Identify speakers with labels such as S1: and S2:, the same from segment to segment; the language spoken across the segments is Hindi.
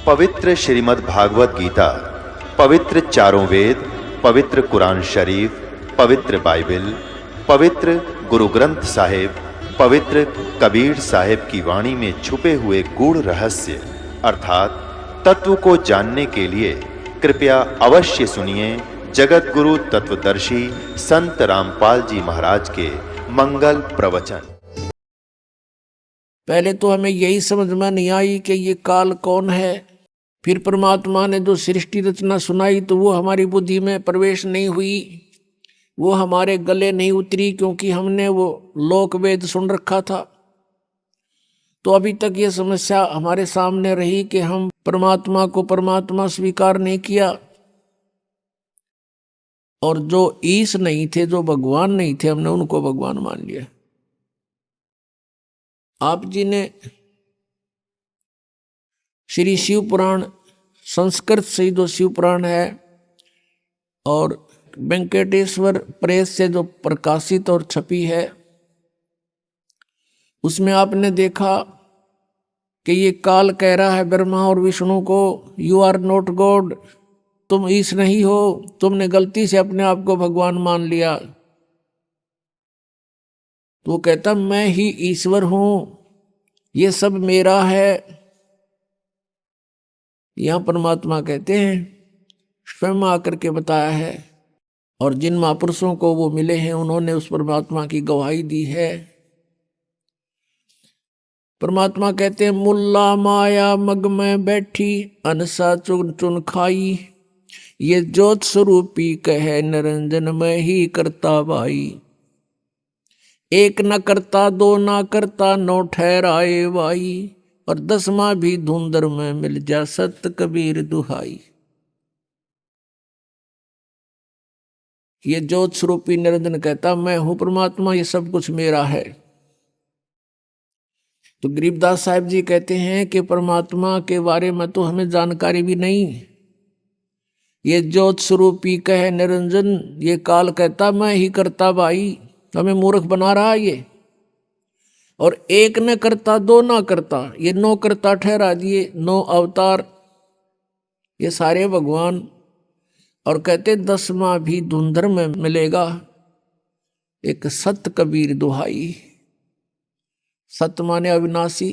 S1: पवित्र श्रीमद् भागवत गीता, पवित्र चारों वेद, पवित्र कुरान शरीफ, पवित्र बाइबल, पवित्र गुरु ग्रंथ साहिब, पवित्र कबीर साहिब की वाणी में छुपे हुए गूढ़ रहस्य अर्थात तत्व को जानने के लिए कृपया अवश्य सुनिए जगत गुरु तत्वदर्शी संत रामपाल जी महाराज के मंगल प्रवचन।
S2: पहले तो हमें यही समझ में नहीं आई कि ये काल कौन है। फिर परमात्मा ने जो सृष्टि रचना सुनाई तो वो हमारी बुद्धि में प्रवेश नहीं हुई, वो हमारे गले नहीं उतरी, क्योंकि हमने वो लोक वेद सुन रखा था। तो अभी तक ये समस्या हमारे सामने रही कि हम परमात्मा को परमात्मा स्वीकार नहीं किया, और जो ईश नहीं थे, जो भगवान नहीं थे, हमने उनको भगवान मान लिया। आप जी ने श्री शिव पुराण, संस्कृत से जो शिव पुराण है और वेंकटेश्वर प्रेस से जो प्रकाशित और छपी है, उसमें आपने देखा कि ये काल कह रहा है ब्रह्मा और विष्णु को, यू आर नॉट गॉड, तुम ईश नहीं हो, तुमने गलती से अपने आप को भगवान मान लिया। तो वो कहता मैं ही ईश्वर हूं, ये सब मेरा है। यहां परमात्मा कहते हैं स्वयं आकर के बताया है, और जिन महापुरुषों को वो मिले हैं उन्होंने उस परमात्मा की गवाही दी है। परमात्मा कहते हैं मुल्ला माया मग में बैठी अनसा चुन चुन खाई, ये ज्योत स्वरूपी कहे निरंजन में ही करता भाई। एक न करता दो न करता नौ ठहराए भाई, और 10वां भी धुंधर में मिल जा सत कबीर दुहाई। ये ज्योत स्वरूपी निरंजन कहता मैं हूं परमात्मा, ये सब कुछ मेरा है। तो गरीबदास साहिब जी कहते हैं कि परमात्मा के बारे में तो हमें जानकारी भी नहीं। ये ज्योत स्वरूपी कहे निरंजन, ये काल कहता मैं ही करता भाई, हमें मूर्ख बना रहा ये। और एक न करता दो ना करता, ये 9 करता ठहरा दिए, 9 अवतार, ये सारे भगवान। और कहते 10वां भी धुंधर में मिलेगा, एक सत कबीर दुहाई। सत माने अविनाशी।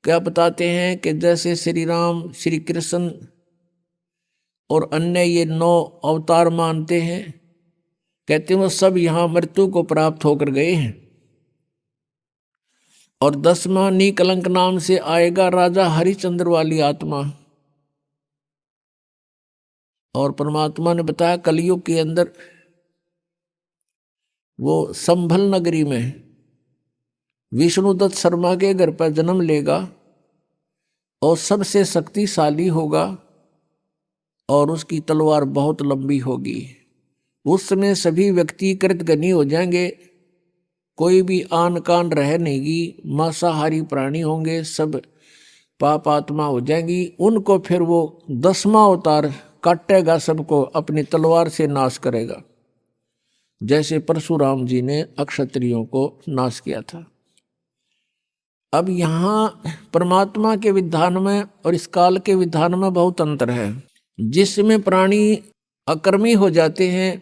S2: क्या बताते हैं कि जैसे श्री राम, श्री कृष्ण और अन्य ये 9 अवतार मानते हैं, कहते हैं वो सब यहां मृत्यु को प्राप्त होकर गए हैं। और 10वां निकलंक नाम से आएगा राजा हरिश्चंद्र वाली आत्मा। और परमात्मा ने बताया कलयुग के अंदर वो संभल नगरी में विष्णुदत्त शर्मा के घर पर जन्म लेगा और सबसे शक्तिशाली होगा, और उसकी तलवार बहुत लंबी होगी। उस समय सभी व्यक्ति कृतघ्नी हो जाएंगे, कोई भी आन कान रह नहीं, मांसाहारी प्राणी होंगे, सब पाप आत्मा हो जाएंगी। उनको फिर वो 10वां अवतार काटेगा, सबको अपनी तलवार से नाश करेगा, जैसे परशुराम जी ने अक्षत्रियों को नाश किया था। अब यहाँ परमात्मा के विधान में और इस काल के विधान में बहुत अंतर है। जिसमें प्राणी अकर्मी हो जाते हैं,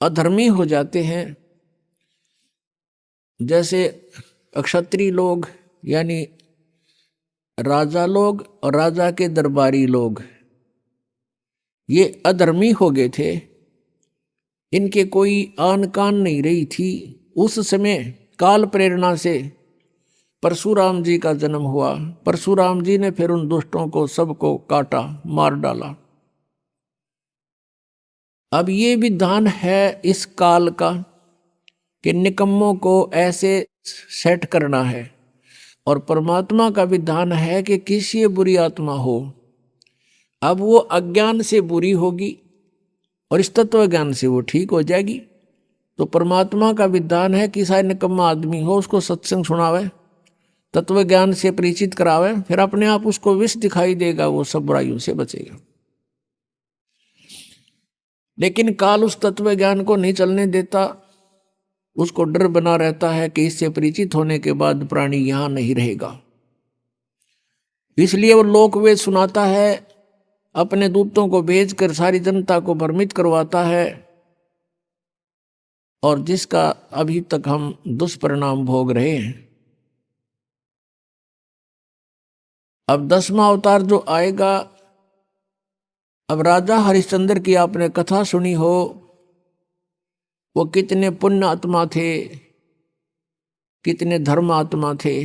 S2: अधर्मी हो जाते हैं, जैसे अक्षत्रिय लोग यानी राजा लोग और राजा के दरबारी लोग, ये अधर्मी हो गए थे, इनके कोई आन कान नहीं रही थी। उस समय काल प्रेरणा से परशुराम जी का जन्म हुआ। परशुराम जी ने फिर उन दुष्टों को सबको काटा, मार डाला। अब ये विधान है इस काल का कि निकम्मों को ऐसे सेट करना है, और परमात्मा का विधान है कि किसी बुरी आत्मा हो, अब वो अज्ञान से बुरी होगी और इस तत्व ज्ञान से वो ठीक हो जाएगी। तो परमात्मा का विधान है कि शायद निकम्मा आदमी हो उसको सत्संग सुनावे, तत्व ज्ञान से परिचित करावे, फिर अपने आप उसको विष दिखाई देगा, वो सब बुराइयों से बचेगा। लेकिन काल उस तत्व ज्ञान को नहीं चलने देता, उसको डर बना रहता है कि इससे परिचित होने के बाद प्राणी यहां नहीं रहेगा। इसलिए वो लोकवेद सुनाता है, अपने दूतों को भेजकर सारी जनता को भ्रमित करवाता है, और जिसका अभी तक हम दुष्परिणाम भोग रहे हैं। अब 10वां अवतार जो आएगा, अब राजा हरिश्चंद्र की आपने कथा सुनी हो, वो कितने पुण्य आत्मा थे, कितने धर्म आत्मा थे,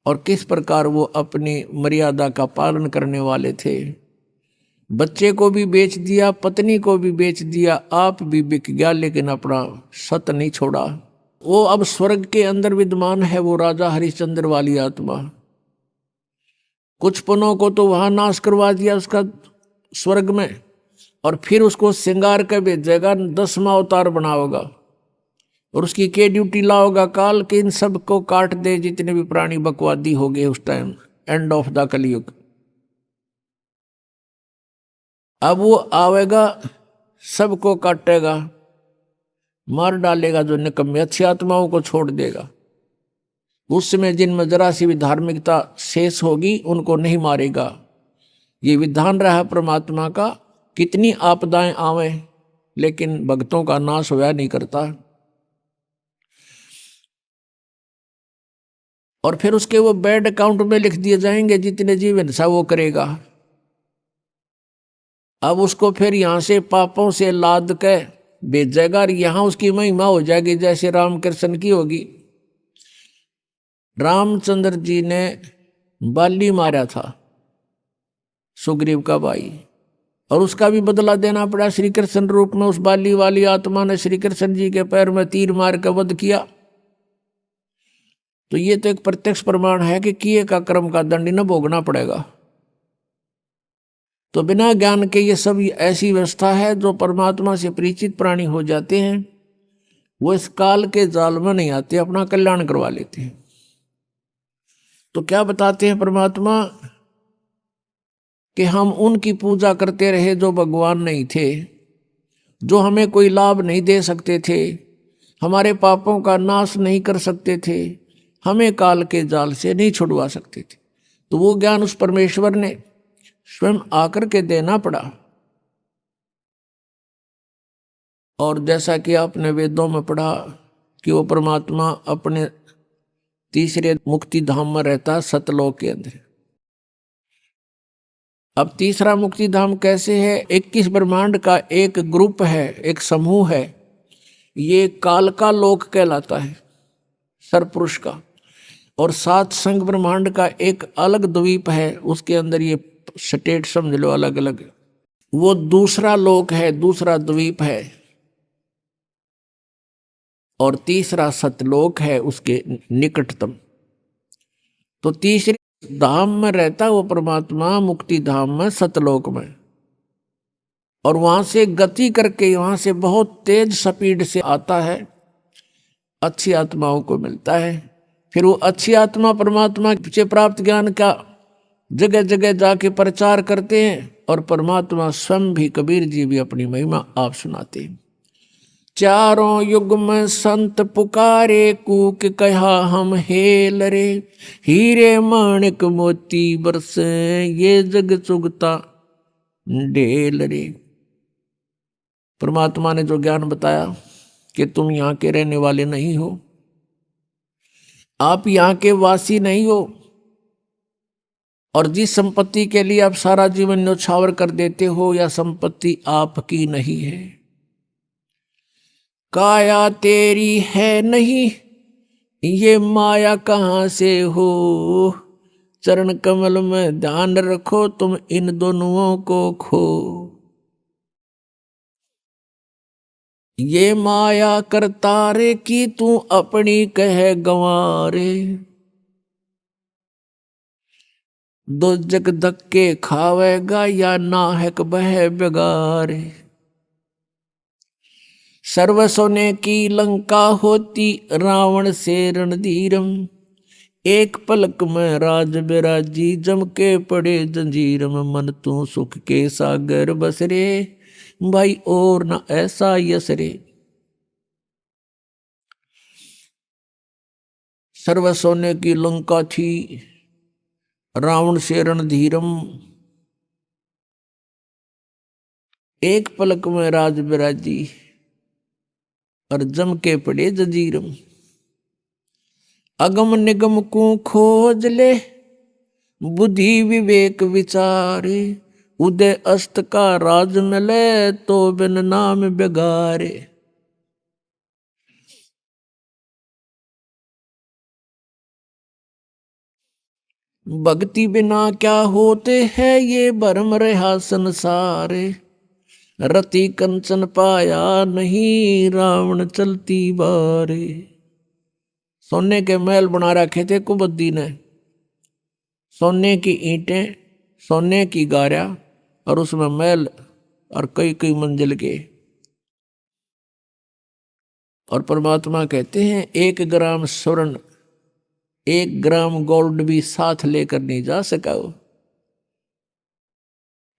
S2: और किस प्रकार वो अपनी मर्यादा का पालन करने वाले थे। बच्चे को भी बेच दिया, पत्नी को भी बेच दिया, आप भी बिक गया, लेकिन अपना सत नहीं छोड़ा। वो अब स्वर्ग के अंदर विद्यमान है, वो राजा हरिश्चंद्र वाली आत्मा। कुछ पुनों को तो वहां नाश करवा दिया उसका स्वर्ग में, और फिर उसको श्रृंगार कर भेजेगा, 10वां अवतार बनाओगा, और उसकी के ड्यूटी लाओगा काल के इन सब को काट दे, जितने भी प्राणी बकवादी हो गए उस टाइम, एंड ऑफ द कलयुग। अब वो आवेगा, सबको काटेगा, मार डालेगा, जो निकम्मे अच्छी आत्माओं को छोड़ देगा। उस समय जिनमें जरा सी भी धार्मिकता शेष होगी उनको नहीं मारेगा। ये विधान रहा परमात्मा का, कितनी आपदाएं आवे लेकिन भक्तों का नाश होया नहीं करता। और फिर उसके वो बैड अकाउंट में लिख दिए जाएंगे, जितने जीवन सा वो करेगा। अब उसको फिर यहां से पापों से लाद के भेजेगा, और यहां उसकी महिमा हो जाएगी जैसे रामकृष्ण की होगी। रामचंद्र जी ने बाली मारा था, सुग्रीव का भाई, और उसका भी बदला देना पड़ा श्री कृष्ण रूप में। उस बाली वाली आत्मा ने श्री कृष्ण जी के पैर में तीर मार कर वध किया। तो ये तो एक प्रत्यक्ष प्रमाण है कि किए का कर्म का दंड न भोगना पड़ेगा। तो बिना ज्ञान के ये सब ऐसी व्यवस्था है, जो परमात्मा से परिचित प्राणी हो जाते हैं वो इस काल के जाल में नहीं आते, अपना कल्याण करवा लेते हैं। तो क्या बताते हैं परमात्मा कि हम उनकी पूजा करते रहे जो भगवान नहीं थे, जो हमें कोई लाभ नहीं दे सकते थे, हमारे पापों का नाश नहीं कर सकते थे, हमें काल के जाल से नहीं छुड़वा सकते थे। तो वो ज्ञान उस परमेश्वर ने स्वयं आकर के देना पड़ा। और जैसा कि आपने वेदों में पढ़ा कि वो परमात्मा अपने तीसरे मुक्ति धाम में रहता है, सतलोक के अंदर। अब तीसरा मुक्ति धाम कैसे है? 21 ब्रह्मांड का एक ग्रुप है, एक समूह है, ये काल का लोक कहलाता है, सरपुरुष का। और 7 संग ब्रह्मांड का एक अलग द्वीप है, उसके अंदर ये स्टेट समझ लो अलग अलग, वो दूसरा लोक है, दूसरा द्वीप है। और तीसरा सतलोक है उसके निकटतम। तो तीसरे धाम में रहता वो परमात्मा, मुक्ति धाम में, सतलोक में, और वहां से गति करके वहां से बहुत तेज स्पीड से आता है, अच्छी आत्माओं को मिलता है। फिर वो अच्छी आत्मा परमात्मा से प्राप्त ज्ञान का जगह जगह जाके प्रचार करते हैं, और परमात्मा स्वयं भी, कबीर जी भी अपनी महिमा आप सुनाते हैं। चारों युग में संत पुकारे, कूक कहा हम हेल रे, हीरे माणिक मोती बरसे, ये जग चुगता ढेल रे। परमात्मा ने जो ज्ञान बताया कि तुम यहाँ के रहने वाले नहीं हो, आप यहाँ के वासी नहीं हो, और जिस संपत्ति के लिए आप सारा जीवन न्यौछावर कर देते हो, या संपत्ति आपकी नहीं है, काया तेरी है नहीं, ये माया कहाँ से हो, चरण कमल में ध्यान रखो, तुम इन दोनों को खो। ये माया करतारे की तू अपनी कह गंवारे, दो जग धक्के खावेगा या नाहक बह बेगारे। सर्व सोने की लंका होती रावण से रणधीरम, एक पलक में राज बिराजी जम के पड़े जंजीरम। मन तू सुख के सागर बसरे, भाई और न ऐसा यसरे। सर्व सोने की लंका थी, रावण से रणधीरम, एक पलक में राज बिराजी, और जम के पड़े जजीरम। अगम निगम को खोज ले, बुद्धि विवेक विचारे, उदय अस्त का राज मिले, तो बिन नाम बेगारे। भक्ति बिना क्या होते हैं ये भरम रहा संसारे, रति कंचन पाया नहीं, रावण चलती बारे। सोने के महल बना रखे थे कुबद्दी ने, सोने की ईंटें, सोने की गारा, और उसमें महल और कई कई मंजिल के। और परमात्मा कहते हैं 1 ग्राम स्वर्ण, 1 ग्राम गोल्ड भी साथ लेकर नहीं जा सका वो।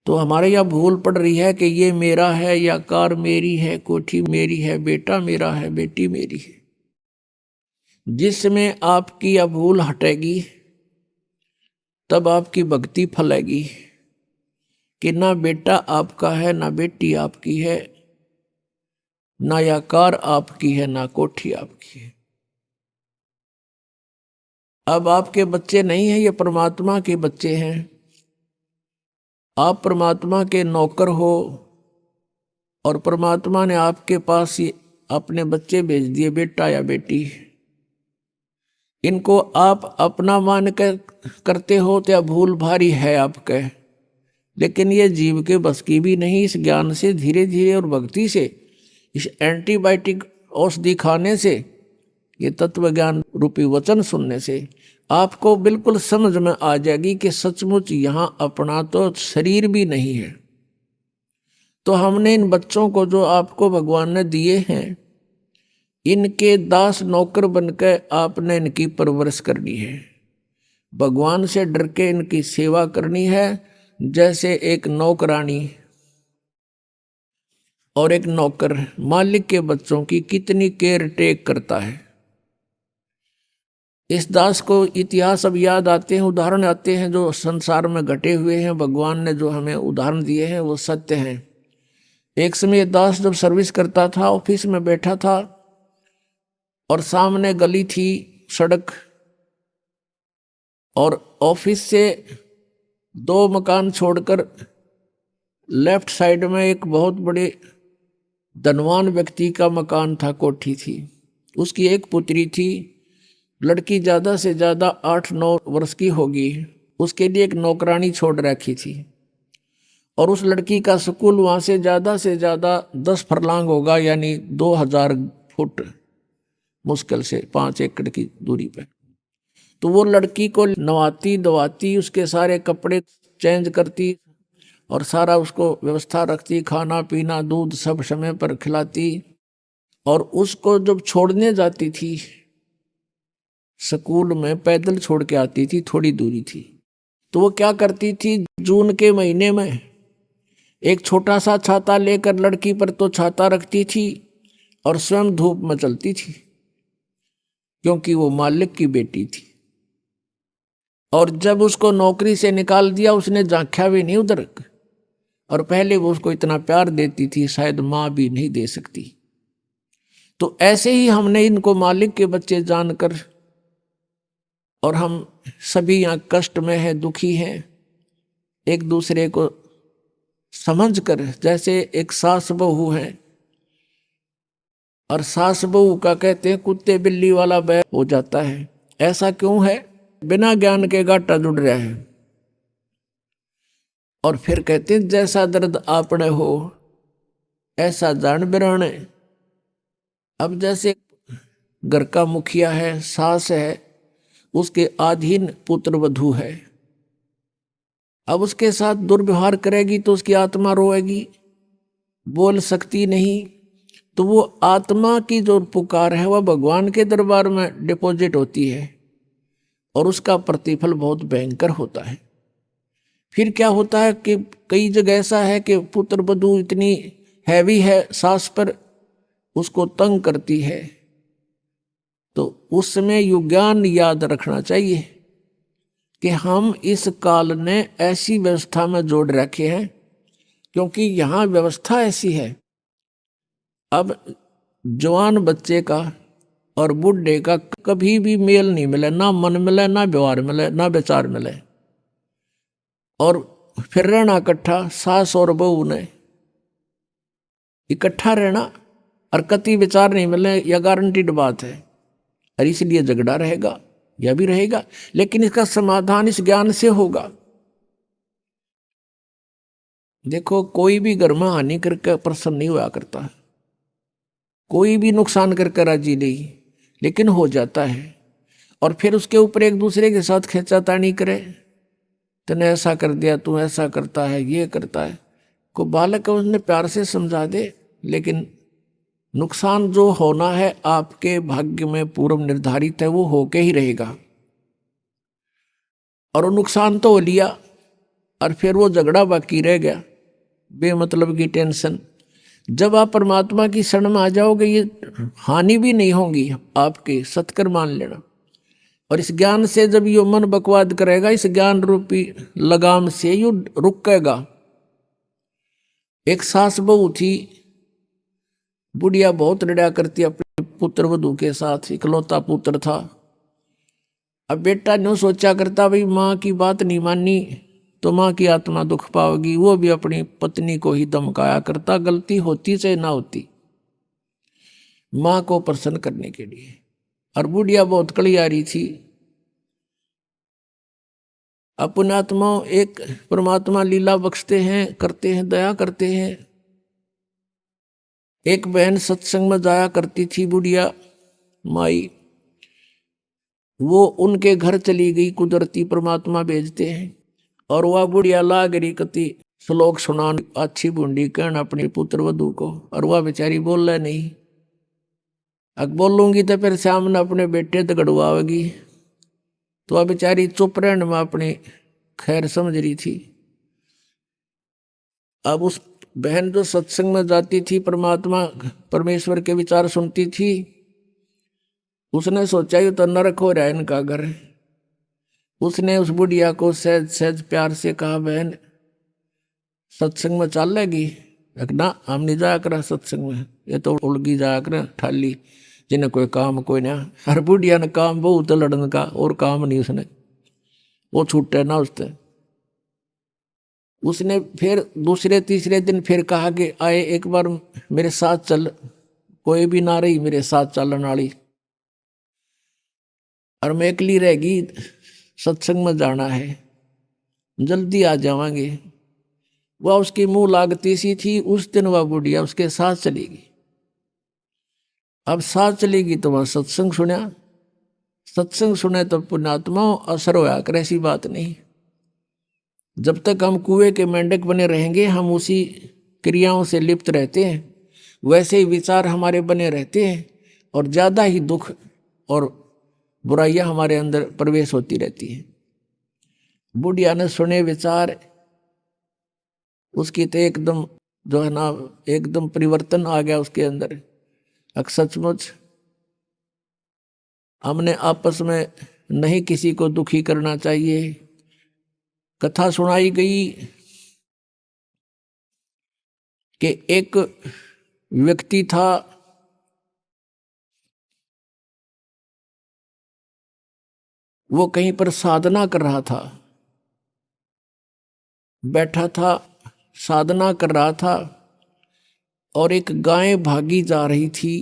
S2: तो हमारे यहाँ भूल पड़ रही है कि ये मेरा है, या कार मेरी है, कोठी मेरी है, बेटा मेरा है, बेटी मेरी है। जिसमें आपकी यह भूल हटेगी तब आपकी भक्ति फलेगी कि ना बेटा आपका है, ना बेटी आपकी है, ना यह कार आपकी है, ना कोठी आपकी है। अब आपके बच्चे नहीं हैं, ये परमात्मा के बच्चे हैं। आप परमात्मा के नौकर हो, और परमात्मा ने आपके पास ये अपने बच्चे भेज दिए, बेटा या बेटी। इनको आप अपना मान कर करते हो तो यह भूल भारी है आपके, लेकिन ये जीव के बस की भी नहीं। इस ज्ञान से धीरे धीरे और भक्ति से, इस एंटीबायोटिक औषधि खाने से, ये तत्व ज्ञान रूपी वचन सुनने से आपको बिल्कुल समझ में आ जाएगी कि सचमुच यहाँ अपना तो शरीर भी नहीं है। तो हमने इन बच्चों को जो आपको भगवान ने दिए हैं, इनके दास नौकर बनकर आपने इनकी परवरिश करनी है। भगवान से डर के इनकी सेवा करनी है, जैसे एक नौकरानी और एक नौकर मालिक के बच्चों की कितनी केयर टेक करता है। इस दास को इतिहास अब याद आते हैं, उदाहरण आते हैं जो संसार में घटे हुए हैं। भगवान ने जो हमें उदाहरण दिए हैं वो सत्य हैं। एक समय दास जब सर्विस करता था, ऑफिस में बैठा था, और सामने गली थी, सड़क, और ऑफिस से 2 मकान छोड़कर लेफ्ट साइड में एक बहुत बड़े धनवान व्यक्ति का मकान था, कोठी थी। उसकी एक पुत्री थी, लड़की ज़्यादा से ज़्यादा 8-9 वर्ष की होगी। उसके लिए एक नौकरानी छोड़ रखी थी, और उस लड़की का स्कूल वहाँ से ज़्यादा 10 फरलांग होगा, यानी 2000 फुट मुश्किल से 5 एकड़ की दूरी पे। तो वो लड़की को नवाती धवाती, उसके सारे कपड़े चेंज करती, और सारा उसको व्यवस्था रखती, खाना पीना दूध सब समय पर खिलाती। और उसको जब छोड़ने जाती थी स्कूल में, पैदल छोड़ के आती थी, थोड़ी दूरी थी। तो वो क्या करती थी, जून के महीने में एक छोटा सा छाता लेकर लड़की पर तो छाता रखती थी, और स्वयं धूप में चलती थी, क्योंकि वो मालिक की बेटी थी। और जब उसको नौकरी से निकाल दिया, उसने झांका भी नहीं उधर, और पहले वो उसको इतना प्यार देती थी, शायद माँ भी नहीं दे सकती। तो ऐसे ही हमने इनको मालिक के बच्चे जानकर, और हम सभी यहाँ कष्ट में हैं, दुखी हैं, एक दूसरे को समझकर, जैसे एक सास बहू है, और सास बहू का कहते हैं कुत्ते बिल्ली वाला बैर हो जाता है। ऐसा क्यों है? बिना ज्ञान के गाटा जुड़ रहा है। और फिर कहते हैं जैसा दर्द आपने हो ऐसा जान बिराने। अब जैसे घर का मुखिया है, सास है, उसके अधीन पुत्र वधू है, अब उसके साथ दुर्व्यवहार करेगी तो उसकी आत्मा रोएगी, बोल सकती नहीं। तो वो आत्मा की जो पुकार है वह भगवान के दरबार में डिपॉजिट होती है, और उसका प्रतिफल बहुत भयंकर होता है। फिर क्या होता है कि कई जगह ऐसा है कि पुत्र वधू इतनी हैवी है सास पर, उसको तंग करती है। तो उस समय युज्ञान याद रखना चाहिए कि हम इस काल ने ऐसी व्यवस्था में जोड़ रखे हैं, क्योंकि यहाँ व्यवस्था ऐसी है। अब जवान बच्चे का और बूढ़े का कभी भी मेल नहीं मिले, ना मन मिले, ना व्यवहार मिले, ना विचार मिले, और फिर रहना इकट्ठा, सास और बहू ने इकट्ठा रहना और कति विचार नहीं मिले, यह गारंटीड बात है। और इसलिए झगड़ा रहेगा, यह भी रहेगा, लेकिन इसका समाधान इस ज्ञान से होगा। देखो, कोई भी घर में हानि करके प्रसन्न नहीं हुआ करता, कोई भी नुकसान करके राजी नहीं, लेकिन हो जाता है। और फिर उसके ऊपर एक दूसरे के साथ खींचातानी करे, तूने ऐसा कर दिया, तू ऐसा करता है, ये करता है। को बालक है, उसने प्यार से समझा दे, लेकिन नुकसान जो होना है आपके भाग्य में पूर्व निर्धारित है, वो होके ही रहेगा। और वो नुकसान तो हो लिया, और फिर वो झगड़ा बाकी रह गया, बेमतलब की टेंशन। जब आप परमात्मा की शरण में आ जाओगे, ये हानि भी नहीं होगी आपके, सत्कर मान लेना। और इस ज्ञान से जब यो मन बकवाद करेगा, इस ज्ञान रूपी लगाम से यू रुकेगा। एक सास बहू थी, बुढ़िया बहुत लड़ा करती अपने पुत्र वधू के साथ, इकलौता पुत्र था। अब बेटा न्यू सोचा करता, भाई माँ की बात नहीं मानी तो माँ की आत्मा दुख पाओगी, वो भी अपनी पत्नी को ही धमकाया करता, गलती होती चाहे ना होती, माँ को प्रसन्न करने के लिए। और बुढ़िया बहुत कलियारी थी। अपने आत्मा एक परमात्मा लीला बख्शते हैं, करते हैं, दया करते हैं। एक बहन सत्संग में जाया करती थी, बुढ़िया माई, वो उनके घर चली गई, कुदरती परमात्मा भेजते हैं। और वह बुढ़िया लाग रही कति श्लोक सुनान, अच्छी बूंदी कहना अपने पुत्र वधू को, और वह बेचारी बोल रहा नहीं। अब बोलूंगी तो फिर सामने अपने बेटे तगड़वाएगी, तो वह बेचारी चुप रहने में अपनी खैर समझ रही थी। अब उस बहन जो सत्संग में जाती थी, परमात्मा परमेश्वर के विचार सुनती थी, उसने सोचा ये तो नरक हो रहा है इनका घर। उसने उस बुढ़िया को सहज सहज प्यार से कहा, बहन सत्संग में चल लेगी? ना, हम नहीं जाया करा सत्संग में, ये तो उलगी जाया कर ठाली, जिन्हें कोई काम कोई ना। हर बुढ़िया ने काम बहुत लड़न का, और काम नहीं उसने, वो छूटे ना उससे। उसने फिर दूसरे तीसरे दिन फिर कहा कि आए एक बार मेरे साथ चल, कोई भी ना रही मेरे साथ चलने वाली, और मैं अकेली रहेगी, सत्संग में जाना है, जल्दी आ जावांगे। वह उसकी मुंह लागती सी थी। उस दिन वह बुढ़िया उसके साथ चलेगी। अब साथ चलेगी तो वह सत्संग सुना, सत्संग सुने तो पुण्यात्मा असर होया कर, ऐसी बात नहीं। जब तक हम कुएं के मेंढक बने रहेंगे, हम उसी क्रियाओं से लिप्त रहते हैं, वैसे ही विचार हमारे बने रहते हैं, और ज़्यादा ही दुख और बुराइयां हमारे अंदर प्रवेश होती रहती है। बुढ़िया ने सुने विचार, उसकी तो एकदम जो है ना, एकदम परिवर्तन आ गया उसके अंदर। सचमुच हमने आपस में नहीं किसी को दुखी करना चाहिए। कथा सुनाई गई कि एक व्यक्ति था, वो कहीं पर साधना कर रहा था, बैठा था, साधना कर रहा था, और एक गाय भागी जा रही थी,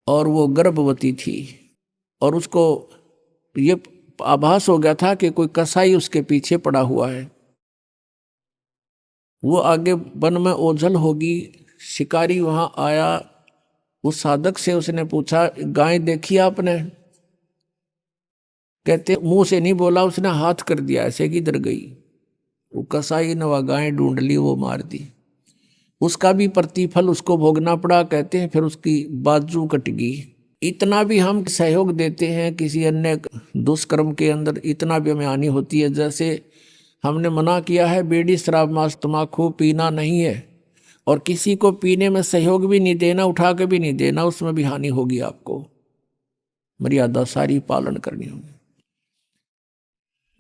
S2: और वो गर्भवती थी, और उसको ये आभास हो गया था कि कोई कसाई उसके पीछे पड़ा हुआ है। वो आगे वन में ओझल होगी, शिकारी वहां आया। उस साधक से उसने पूछा, गाय देखी आपने? कहते मुंह से नहीं बोला, उसने हाथ कर दिया, ऐसे किधर गई। वो कसाई ने वह गाय ढूंढ ली, वो मार दी। उसका भी प्रतिफल उसको भोगना पड़ा। कहते हैं फिर उसकी बाजू कट गई। इतना भी हम सहयोग देते हैं किसी अन्य दुष्कर्म के अंदर, इतना भी हमें हानि होती है। जैसे हमने मना किया है बीड़ी शराब मांस तम्बाकू पीना नहीं है, और किसी को पीने में सहयोग भी नहीं देना, उठा के भी नहीं देना, उसमें भी हानि होगी आपको। मर्यादा सारी पालन करनी होगी।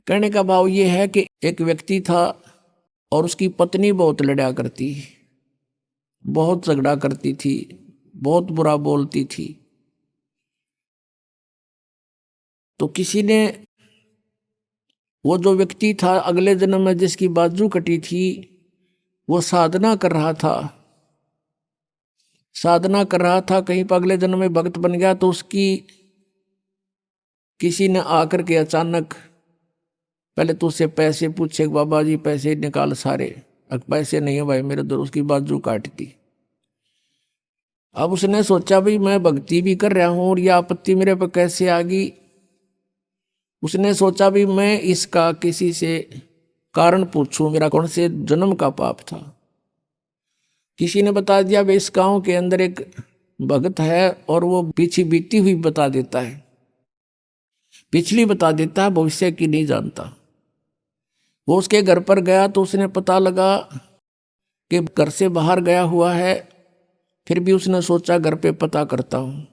S2: कहने का भाव ये है कि एक व्यक्ति था और उसकी पत्नी बहुत लड़ा करती, बहुत झगड़ा करती थी, बहुत बुरा बोलती थी। तो किसी ने, वो जो व्यक्ति था अगले जन्म में जिसकी बाजू कटी थी, वो साधना कर रहा था, कहीं पर अगले जन्म में भक्त बन गया। तो उसकी किसी ने आकर के अचानक पहले तो उससे पैसे पूछे, बाबा जी पैसे निकाल सारे। अब पैसे नहीं है भाई मेरे दर, उसकी बाजू काट दी। अब उसने सोचा भाई मैं भक्ति भी कर रहा हूं और यह आपत्ति मेरे पर कैसे आ गई। उसने सोचा भी मैं इसका किसी से कारण पूछूं, मेरा कौन से जन्म का पाप था। किसी ने बता दिया भाई इस गांव के अंदर एक भगत है और वो पीछे बीती हुई बता देता है, पिछली बता देता है, भविष्य की नहीं जानता। वो उसके घर पर गया तो उसने पता लगा कि घर से बाहर गया हुआ है। फिर भी उसने सोचा घर पे पता करता हूं।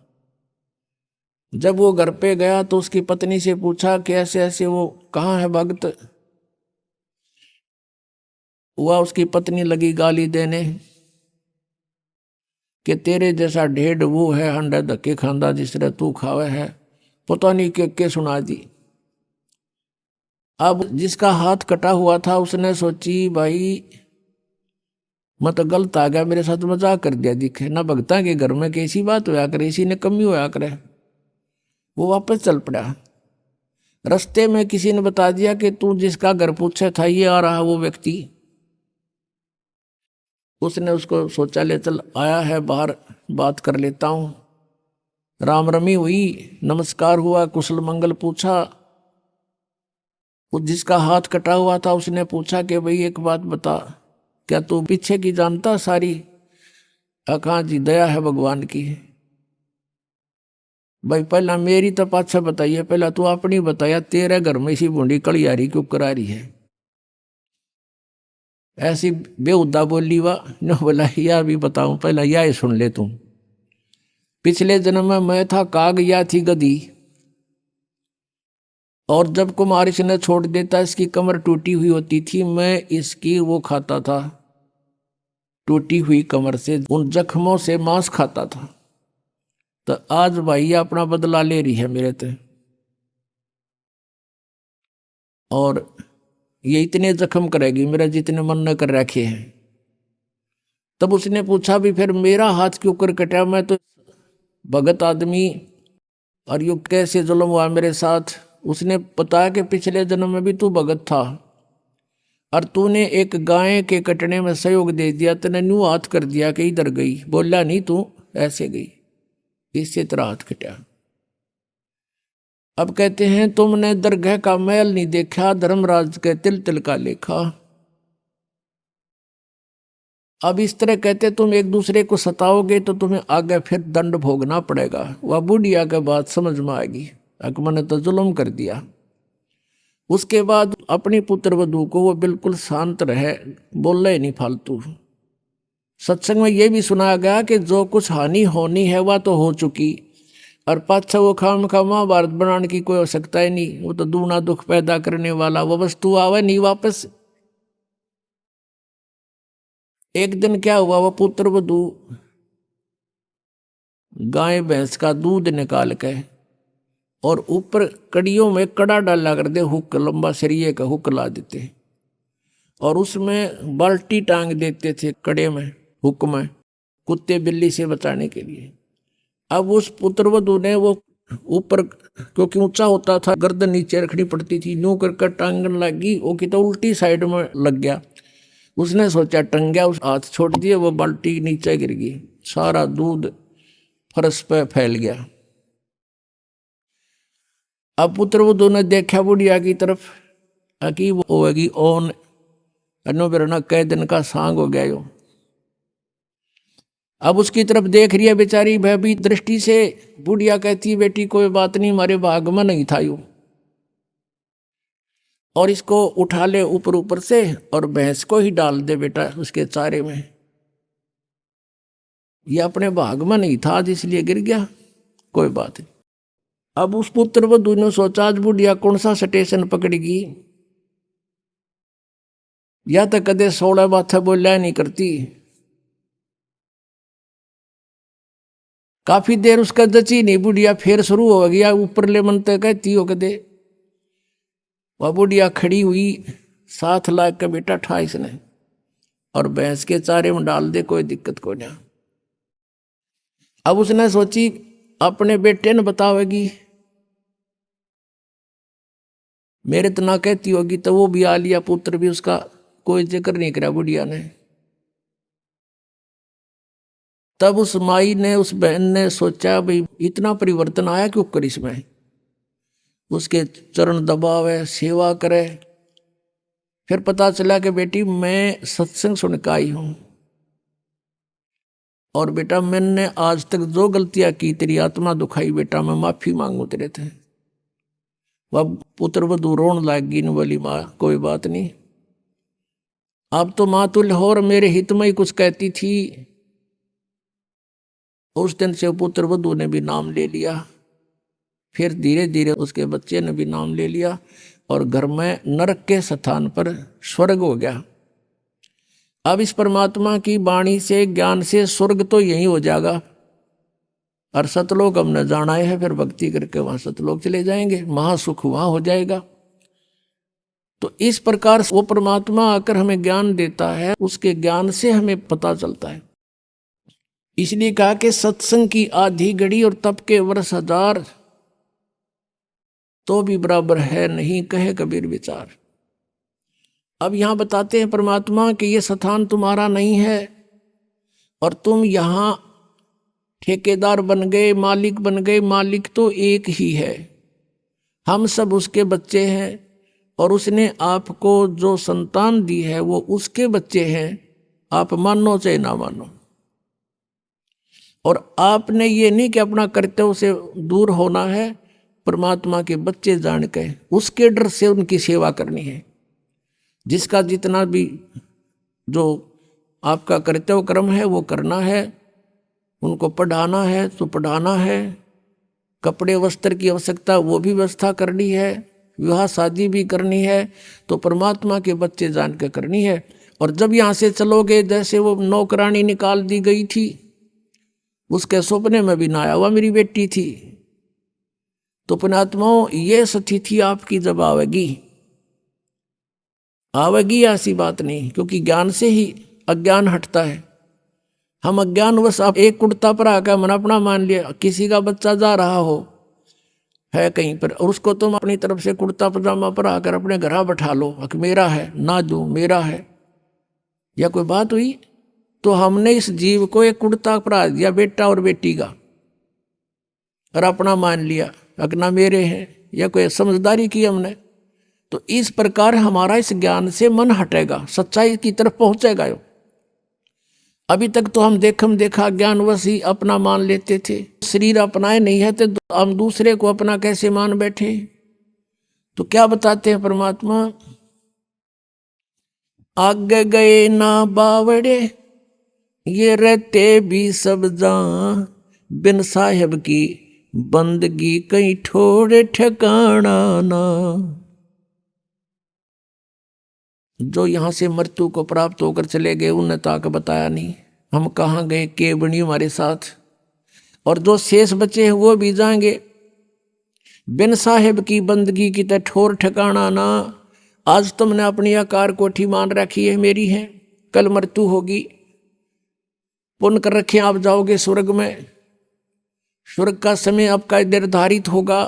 S2: जब वो घर पे गया तो उसकी पत्नी से पूछा कि ऐसे ऐसे वो कहाँ है भगत। हुआ उसकी पत्नी लगी गाली देने कि तेरे जैसा ढेड वो है, हंडा धक्के खांदा जिसरे तू खावे है, पता नहीं के सुना दी। अब जिसका हाथ कटा हुआ था उसने सोची भाई मैं तो गलत आ गया, मेरे साथ मजाक कर दिया, दिखे ना भगता के घर में कैसी बात होया करे, इसी ने कमी होया करे। वो वापस चल पड़ा। रास्ते में किसी ने बता दिया कि तू जिसका घर पूछा था ये आ रहा वो व्यक्ति। उसने उसको सोचा ले चल आया है बाहर, बात कर लेता हूं। राम रमी हुई, नमस्कार हुआ, कुशल मंगल पूछा। वो जिसका हाथ कटा हुआ था उसने पूछा कि भाई एक बात बता, क्या तू पीछे की जानता सारी? कहाँ जी दया है भगवान की। भाई पहला मेरी तो पाछा बताइए, पहला तू अपनी बताया, तेरे घर में इसी बूंदी कलियारी क्यों करा रही है? ऐसी बेहुदा बोली वाह न बोला या भी बताऊं, पहला यह सुन ले तू। पिछले जन्म में मैं था काग, या थी गधी, और जब कुमार इसने छोड़ देता इसकी कमर टूटी हुई होती थी, मैं इसकी वो खाता था, टूटी हुई कमर से उन जख्मों से मांस खाता था। तो आज भाई अपना बदला ले रही है मेरे ते, और ये इतने जख्म करेगी मेरा जितने मन न कर रखे हैं। तब उसने पूछा भी फिर मेरा हाथ क्यों कर कटा, मैं तो भगत आदमी, और यू कैसे जुल्म हुआ मेरे साथ। उसने बताया कि पिछले जन्म में भी तू भगत था और तूने एक गाय के कटने में सहयोग दे दिया, तूने न्यू हाथ कर दिया कि इधर गई, बोला नहीं तू ऐसे गई, इससे तेरा हाथ कटा। अब कहते हैं तुमने दरगाह का महल नहीं देखा, धर्मराज के तिल तिल का लेखा। अब इस तरह कहते तुम एक दूसरे को सताओगे तो तुम्हें आगे फिर दंड भोगना पड़ेगा। वह बुढ़िया के बात समझ में आएगी, अकबर ने तो जुल्म कर दिया। उसके बाद अपनी पुत्र वधू को वो बिल्कुल शांत रहे, बोल ही नहीं फालतू। सत्संग में ये भी सुनाया गया कि जो कुछ हानि होनी है वह तो हो चुकी, और पाछा वो खाम खा महाभारत बनाने की कोई आवश्यकता ही नहीं। वो तो दूना दुख पैदा करने वाला वो वस्तु आवे नहीं वापस। एक दिन क्या हुआ, वो पुत्र वधू गाय भैंस का दूध निकाल के और ऊपर कड़ियों में कड़ा डाला कर दे, हुक लंबा सरिये का हुक ला देते, और उसमें बाल्टी टांग देते थे कड़े में, हुक में, कुत्ते बिल्ली से बचाने के लिए। अब उस पुत्रवधू ने वो ऊपर, क्योंकि ऊंचा होता था, गर्दन नीचे रखनी पड़ती थी, यूं कर टांगन लगी, वो कितना उल्टी साइड में लग गया। उसने सोचा टंग गया, उस हाथ छोड़ दिए, वो बाल्टी नीचे गिर गई, सारा दूध फर्श पे फैल गया। अब पुत्रवधू ने देखा बुढ़िया की तरफ कि वो होगी ओन अनो बिरना कई दिन का सांग हो गया यो। अब उसकी तरफ देख रही है बेचारी भयभीत दृष्टि से। बुढ़िया कहती बेटी कोई बात नहीं, हमारे भाग में नहीं था यू, और इसको उठा ले ऊपर ऊपर से और भैंस को ही डाल दे बेटा उसके चारे में। ये अपने भाग में नहीं था इसलिए गिर गया, कोई बात नहीं। अब उस पुत्र वधू ने सोचा आज बुढ़िया कौन सा स्टेशन पकड़ेगी, या तो कदे 16 बातें बोलिया नहीं करती। काफी देर उसका जची नहीं बुढ़िया, फिर शुरू हो गया ऊपर ले मन तक कहती हो कदे। वह बुढ़िया खड़ी हुई, 7 लाख का बेटा ठा इसने और भैंस के चारे में डाल दे, कोई दिक्कत को नहीं। अब उसने सोची अपने बेटे ने बतावेगी, मेरे तो ना कहती होगी तो वो भी आ लिया, पुत्र भी उसका कोई जिक्र नहीं करा बुढ़िया ने। तब उस माई ने, उस बहन ने सोचा भाई इतना परिवर्तन आया क्यों कर इसमें, उसके चरण दबावे, सेवा करे। फिर पता चला कि बेटी मैं सत्संग सुन के आई हूं और बेटा मैंने आज तक जो गलतियां की तेरी आत्मा दुखाई, बेटा मैं माफी मांगू तेरे थे। वह पुत्र वधू रोन लाग गई, बोली माँ कोई बात नहीं, अब तो माँ तुल्य हो और मेरे हित में ही कुछ कहती थी। उस दिन से पुत्र वधू ने भी नाम ले लिया, फिर धीरे धीरे उसके बच्चे ने भी नाम ले लिया और घर में नरक के स्थान पर स्वर्ग हो गया। अब इस परमात्मा की वाणी से, ज्ञान से स्वर्ग तो यही हो जाएगा और सतलोक हमने जाना है, फिर भक्ति करके वहां सतलोक चले जाएंगे, महासुख वहां हो जाएगा। तो इस प्रकार वो परमात्मा आकर हमें ज्ञान देता है, उसके ज्ञान से हमें पता चलता है। इसलिए कहा कि सत्संग की आधी घड़ी और तप के वर्ष 1000 तो भी बराबर है नहीं, कहे कबीर विचार। अब यहां बताते हैं परमात्मा कि ये स्थान तुम्हारा नहीं है और तुम यहां ठेकेदार बन गए, मालिक बन गए। मालिक तो एक ही है, हम सब उसके बच्चे हैं और उसने आपको जो संतान दी है वो उसके बच्चे हैं, आप मानो चाहे ना मानो। और आपने ये नहीं कि अपना कर्तव्य से दूर होना है, परमात्मा के बच्चे जान के उसके डर से उनकी सेवा करनी है। जिसका जितना भी जो आपका कर्तव्य कर्म है वो करना है, उनको पढ़ाना है तो पढ़ाना है, कपड़े वस्त्र की आवश्यकता वो भी व्यवस्था करनी है, विवाह शादी भी करनी है, तो परमात्मा के बच्चे जान के करनी है। और जब यहाँ से चलोगे, जैसे वो नौकरानी निकाल दी गई थी, उसके सपने में भी ना आया वह मेरी बेटी थी, तो पुण्यात्माओं ये स्थिति आपकी जब आवेगी ऐसी बात नहीं, क्योंकि ज्ञान से ही अज्ञान हटता है। हम अज्ञानवश आप एक कुर्ता पर आकर मन अपना मान लिया, किसी का बच्चा जा रहा हो है कहीं पर और उसको तुम अपनी तरफ से कुर्ता पजामा पर आकर अपने घर बैठा लो, मेरा है ना दूं, मेरा है, या कोई बात हुई? तो हमने इस जीव को एक कुर्ता परा दिया, बेटा और बेटी का, और अपना मान लिया अकना मेरे हैं, या कोई समझदारी की हमने। तो इस प्रकार हमारा इस ज्ञान से मन हटेगा, सच्चाई की तरफ पहुंचेगा। अभी तक तो हम देखा ज्ञानवश ही अपना मान लेते थे, शरीर अपनाए नहीं है तो हम दूसरे को अपना कैसे मान बैठे। तो क्या बताते हैं परमात्मा, आगे गए ना बावड़े ये रहते भी सब जान, बिन साहेब की बंदगी कहीं ठोड़े ठिकाना ना। जो यहां से मृत्यु को प्राप्त होकर चले गए उन्हें ताक बताया नहीं हम कहाँ गए, के बनी हमारे साथ। और जो शेष बचे हैं वो भी जाएंगे, बिन साहेब की बंदगी की तो ठोर ठिकाना ना। आज तुमने अपनी आकार कोठी मान रखी है मेरी है, कल मृत्यु होगी, पुण्य कर रखे आप जाओगे स्वर्ग में, स्वर्ग का समय आपका निर्धारित होगा,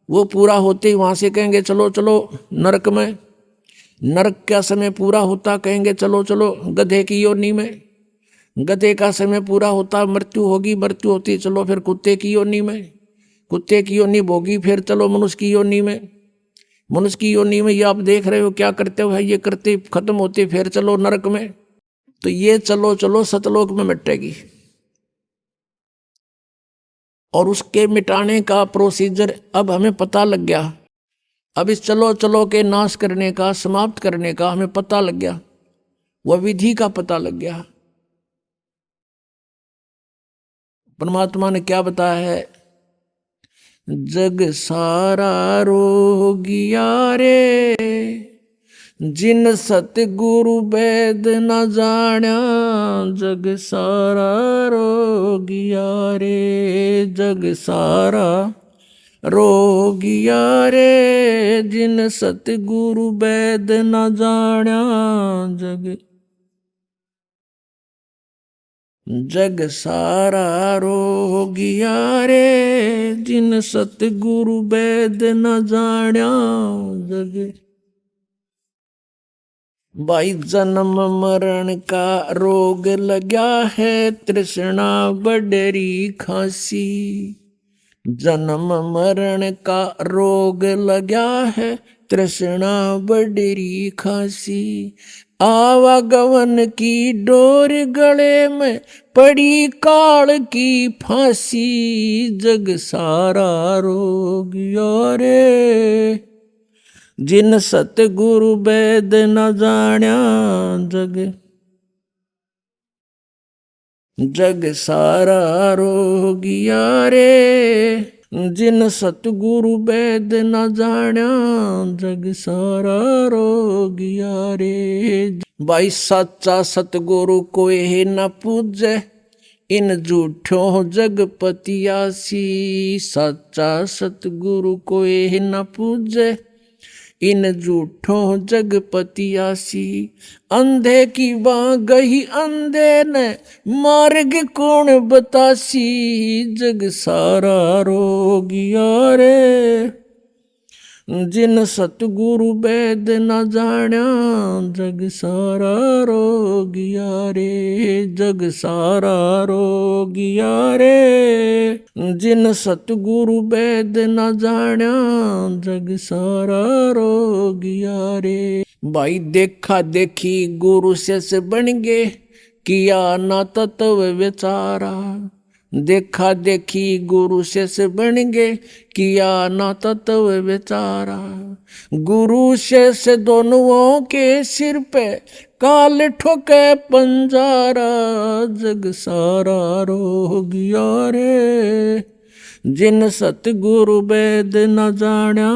S2: वो पूरा होते ही वहां से कहेंगे चलो चलो नरक में, नरक का समय पूरा होता कहेंगे चलो चलो गधे की योनि में, गधे का समय पूरा होता मृत्यु होगी, मृत्यु होती चलो फिर कुत्ते की योनि में, कुत्ते की योनि भोगी फिर चलो मनुष्य की योनि में, मनुष्य की योनि में ये आप देख रहे हो क्या करते हो है, ये करते खत्म होते फिर चलो नरक में। तो ये चलो चलो सतलोक में मिटेगी। और उसके मिटाने का प्रोसीजर अब हमें पता लग गया, अब इस चलो चलो के नाश करने का, समाप्त करने का हमें पता लग गया, वह विधि का पता लग गया। परमात्मा ने क्या बताया है, जग सारा रोगिया रे, जिन सतगुरु वेद न जाण्या। जग सारा रोगिया रे, जग सारा रोगिया रे, जिन सतगुरु वेद न जाण्या। जग सारा रोगिया रे, जिन सतगुरु वेद न जाण्या। जग भाई जन्म मरण का रोग लग्या है, तृष्णा बडरी खांसी। जन्म मरण का रोग लग्या है, तृष्णा बडरी खांसी। आवागमन की डोर गले में पड़ी काल की फांसी। जग सारा रोगिया रे, जिन सतगुरु वेद न जाण्या। जग सारा रोगिया रे, जिन सतगुरु वेद न जाण्या। जग सारा रोगिया रे। भाई सच्चा सतगुरु कोई न पूजे, इन झूठों जगपतियासी। सच्चा सतगुरु कोई न पूजे, इन झूठों जगपतियासी। अंधे की बाँ गही अंधे ने, मार्ग कौन बतासी। जग सारा रोगिया रे, जिन सतगुरु वेद न जाण्या। जग सारा रोगिया रे, जग सारा रोगिया रे, जिन सतगुरु वेद न जाण्या। जग सारा रोगिया रे। भाई देखा देखी गुरु से बन गे, किया ना तत्व विचारा। देखा देखी गुरु से बन गे, किया ना तत्व विचारा। गुरु से दोनों के सिर पे काल ठोके पंजारा। जग सारा रोगिया रे, जिन सतगुरु वेद न जाण्या।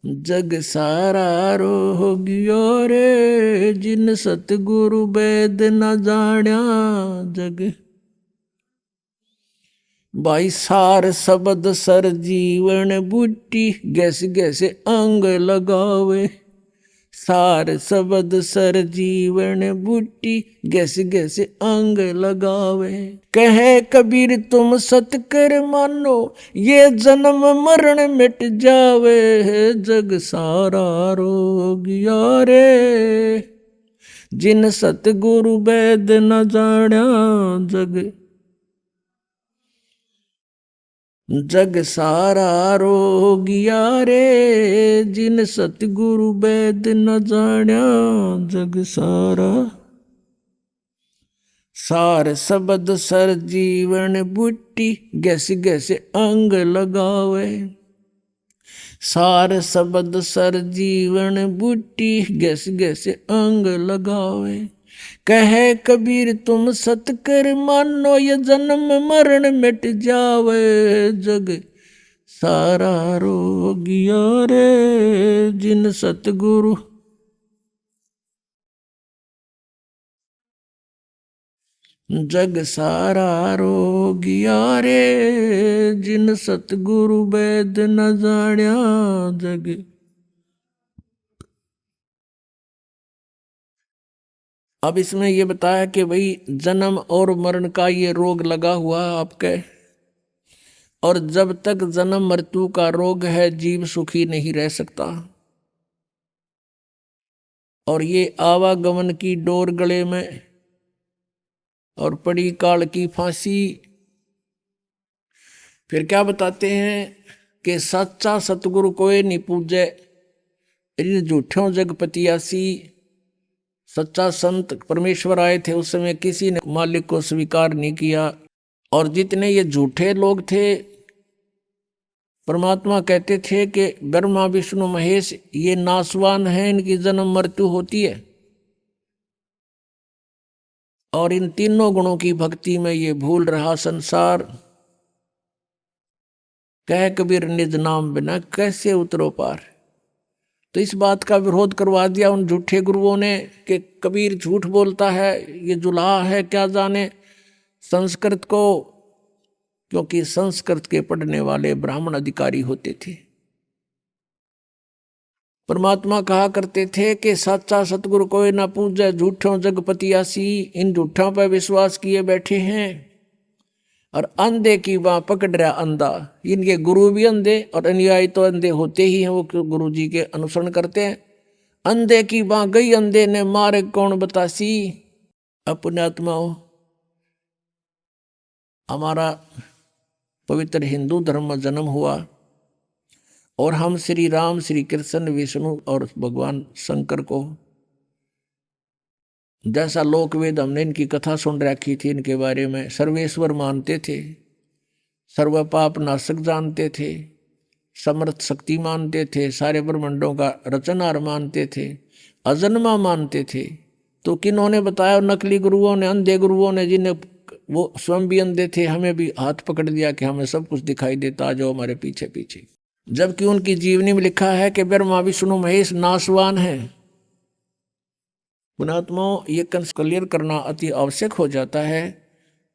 S2: जग सारा रोगिया रे, जिन सतगुरु वेद न जाण्या। जग भाई सार शब्द सर जीवन बूटी, गैस गैस अंग लगावे। सार शब्द सर जीवन बूटी, गैस गैस अंग लगावे। कहे कबीर तुम सत कर मानो, ये जन्म मरण मिट जावे। जग सारा रोगिया रे, जिन सतगुरु वेद न जाण्या। जग सारा रोगिया रे, जिन सतगुरु वेद न जाण्या। जग सारा सार शब्द सर जीवन बूटी, गैस गैस अंग लगावे। सार शब्द सर जीवन बूटी, गैस गैस अंग लगावे। कहे कबीर तुम सत कर मानो, ये जन्म मरण मिट जावे। जग सारा रोगिया रे, जिन सतगुरु जग सारा रोगिया रे, जिन सतगुरु वेद न जाण्या। जग अब इसमें ये बताया कि भाई जन्म और मरण का ये रोग लगा हुआ है आपके, और जब तक जन्म मृत्यु का रोग है जीव सुखी नहीं रह सकता। और ये आवागमन की डोर गले में और पड़ी काल की फांसी। फिर क्या बताते हैं कि सच्चा सतगुरु कोई नहीं पूजे, इन झूठों जगपतियासी। सच्चा संत परमेश्वर आए थे उस समय किसी ने मालिक को स्वीकार नहीं किया। और जितने ये झूठे लोग थे, परमात्मा कहते थे कि ब्रह्मा विष्णु महेश ये नासवान हैं, इनकी जन्म मृत्यु होती है। और इन तीनों गुणों की भक्ति में ये भूल रहा संसार। कह कबीर निज नाम बिना कैसे उतरो पार। तो इस बात का विरोध करवा दिया उन झूठे गुरुओं ने कि कबीर झूठ बोलता है, ये जुलाहा है, क्या जाने संस्कृत को, क्योंकि संस्कृत के पढ़ने वाले ब्राह्मण अधिकारी होते थे। परमात्मा कहा करते थे कि सच्चा सतगुरु कोई ना पूजे, झूठों जगपतियासी। इन झूठों पर विश्वास किए बैठे हैं और अंधे की बाँ पकड़ रहा अंधा। इनके गुरु भी अंधे और अनुयायी तो अंधे होते ही हैं, वो गुरु जी के अनुसरण करते हैं। अंधे की बाँ गई अंधे ने मारे कौन बतासी। अपने आत्माओं, हमारा पवित्र हिंदू धर्म में जन्म हुआ और हम श्री राम, श्री कृष्ण, विष्णु और भगवान शंकर को, जैसा लोक वेद हमने इनकी कथा सुन रखी थी, इनके बारे में सर्वेश्वर मानते थे, सर्व पाप नाशक जानते थे, समर्थ शक्ति मानते थे, सारे ब्रह्मांडों का रचनहार मानते थे, अजन्मा मानते थे। तो किन्होंने बताया? नकली गुरुओं ने, अंधे गुरुओं ने, जिन्हें वो स्वयं भी अंधे थे, हमें भी हाथ पकड़ दिया कि हमें सब कुछ दिखाई देता, आ जाओ हमारे पीछे पीछे। जबकि उनकी जीवनी में लिखा है कि ब्रह्मा विष्णु महेश नाशवान है। पुणात्माओं, ये क्लियर करना अति आवश्यक हो जाता है,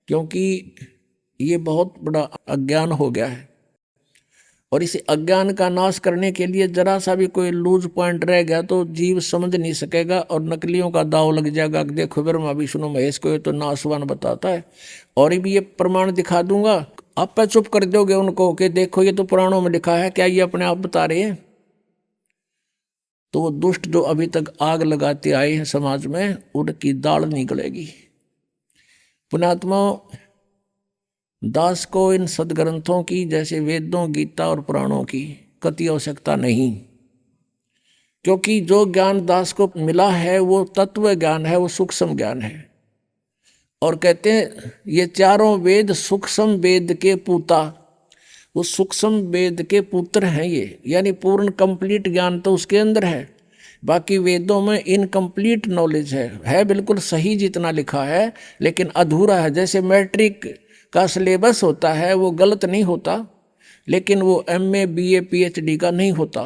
S2: क्योंकि ये बहुत बड़ा अज्ञान हो गया है और इस अज्ञान का नाश करने के लिए जरा सा भी कोई लूज पॉइंट रह गया तो जीव समझ नहीं सकेगा और नकलियों का दाव लग जाएगा। देखो ब्रह्मा विष्णु महेश को ये तो नाशवान बताता है और भी ये प्रमाण दिखा दूंगा, आप पे चुप कर दोगे उनको कि देखो ये तो पुराणों में लिखा है, क्या ये अपने आप बता रहे हैं? तो वो दुष्ट जो अभी तक आग लगाते आए हैं समाज में, उनकी दाल निकलेगी। पुणात्माओं, दास को इन सदग्रंथों की जैसे वेदों, गीता और पुराणों की कति आवश्यकता नहीं, क्योंकि जो ज्ञान दास को मिला है वो तत्व ज्ञान है, वो सूक्ष्म ज्ञान है। और कहते हैं ये चारों वेद सूक्ष्म वेद के पूता, वो सूक्ष्म वेद के पुत्र हैं ये, यानी पूर्ण कंप्लीट ज्ञान तो उसके अंदर है। बाकी वेदों में इनकम्प्लीट नॉलेज है बिल्कुल सही जितना लिखा है, लेकिन अधूरा है। जैसे मैट्रिक का सिलेबस होता है वो गलत नहीं होता, लेकिन वो MA BA PhD का नहीं होता,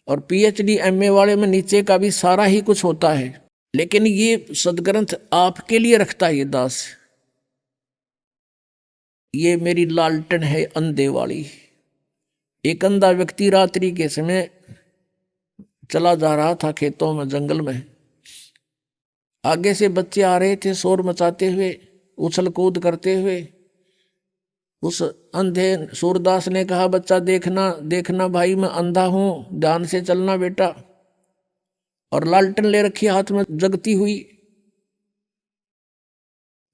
S2: और PhD MA वाले में नीचे का भी सारा ही कुछ होता है। लेकिन ये सदग्रंथ आपके लिए रखता है ये दास। ये मेरी लालटन है अंधे वाली। एक अंधा व्यक्ति रात्रि के समय चला जा रहा था खेतों में, जंगल में। आगे से बच्चे आ रहे थे शोर मचाते हुए, उछल कूद करते हुए। उस अंधे सूरदास ने कहा, बच्चा देखना देखना भाई, मैं अंधा हूं, ध्यान से चलना बेटा। और लालटेन ले रखी हाथ में जगती हुई।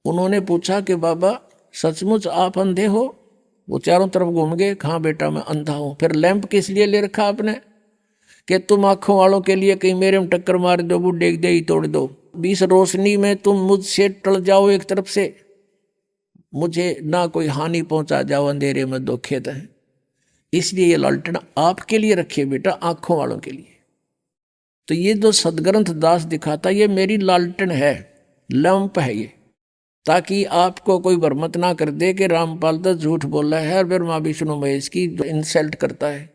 S2: उन्होंने पूछा कि बाबा सचमुच आप अंधे हो? वो चारों तरफ घूम गए, कहाँ बेटा मैं अंधा हूं। फिर लैंप किस लिए ले रखा आपने? कि तुम आंखों वालों के लिए कहीं मेरे में टक्कर मार दो, बुढ़े दे ही तोड़ दो। 20 रोशनी में तुम मुझसे टल जाओ एक तरफ से, मुझे ना कोई हानि पहुंचा जाओ, अंधेरे में दो खेत है। इसलिए ये लालटेन आपके लिए रखिए बेटा, आंखों वालों के लिए। तो ये जो सदग्रंथ दास दिखाता, ये मेरी लालटेन है, लैंप है ये, ताकि आपको कोई भ्रमित ना कर दे कि रामपाल तो झूठ बोल रहा है और ब्रह्मा विष्णु महेश की इंसल्ट करता है।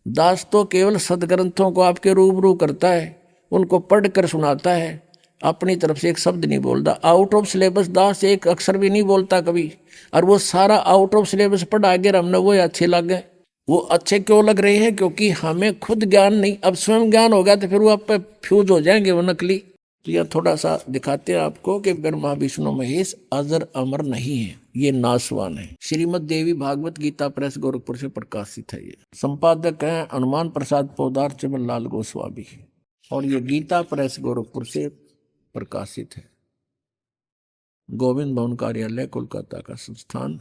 S2: दास तो केवल सदग्रंथों को आपके रूबरू करता है, उनको पढ़ कर सुनाता है, अपनी तरफ से एक शब्द नहीं बोलता। आउट ऑफ सिलेबस दास एक अक्षर भी नहीं बोलता कभी। और वो सारा आउट ऑफ सिलेबस पढ़ा के हमने वो अच्छे लगे। वो अच्छे क्यों लग रहे हैं? क्योंकि हमें खुद ज्ञान नहीं, अब स्वयं ज्ञान हो गया तो फिर वो आप पे फ्यूज हो जाएंगे वो नकली। तो यह थोड़ा सा दिखाते हैं आपको कि ब्रह्मा विष्णु महेश अजर अमर नहीं है, ये नाशवान है। श्रीमद देवी भागवत गीता प्रेस गोरखपुर से प्रकाशित है। ये संपादक हैं हनुमान प्रसाद पोदार, चिमन लाल गोस्वामी, और ये गीता प्रेस गोरखपुर से प्रकाशित है। गोविंद भवन कार्यालय कोलकाता का संस्थान।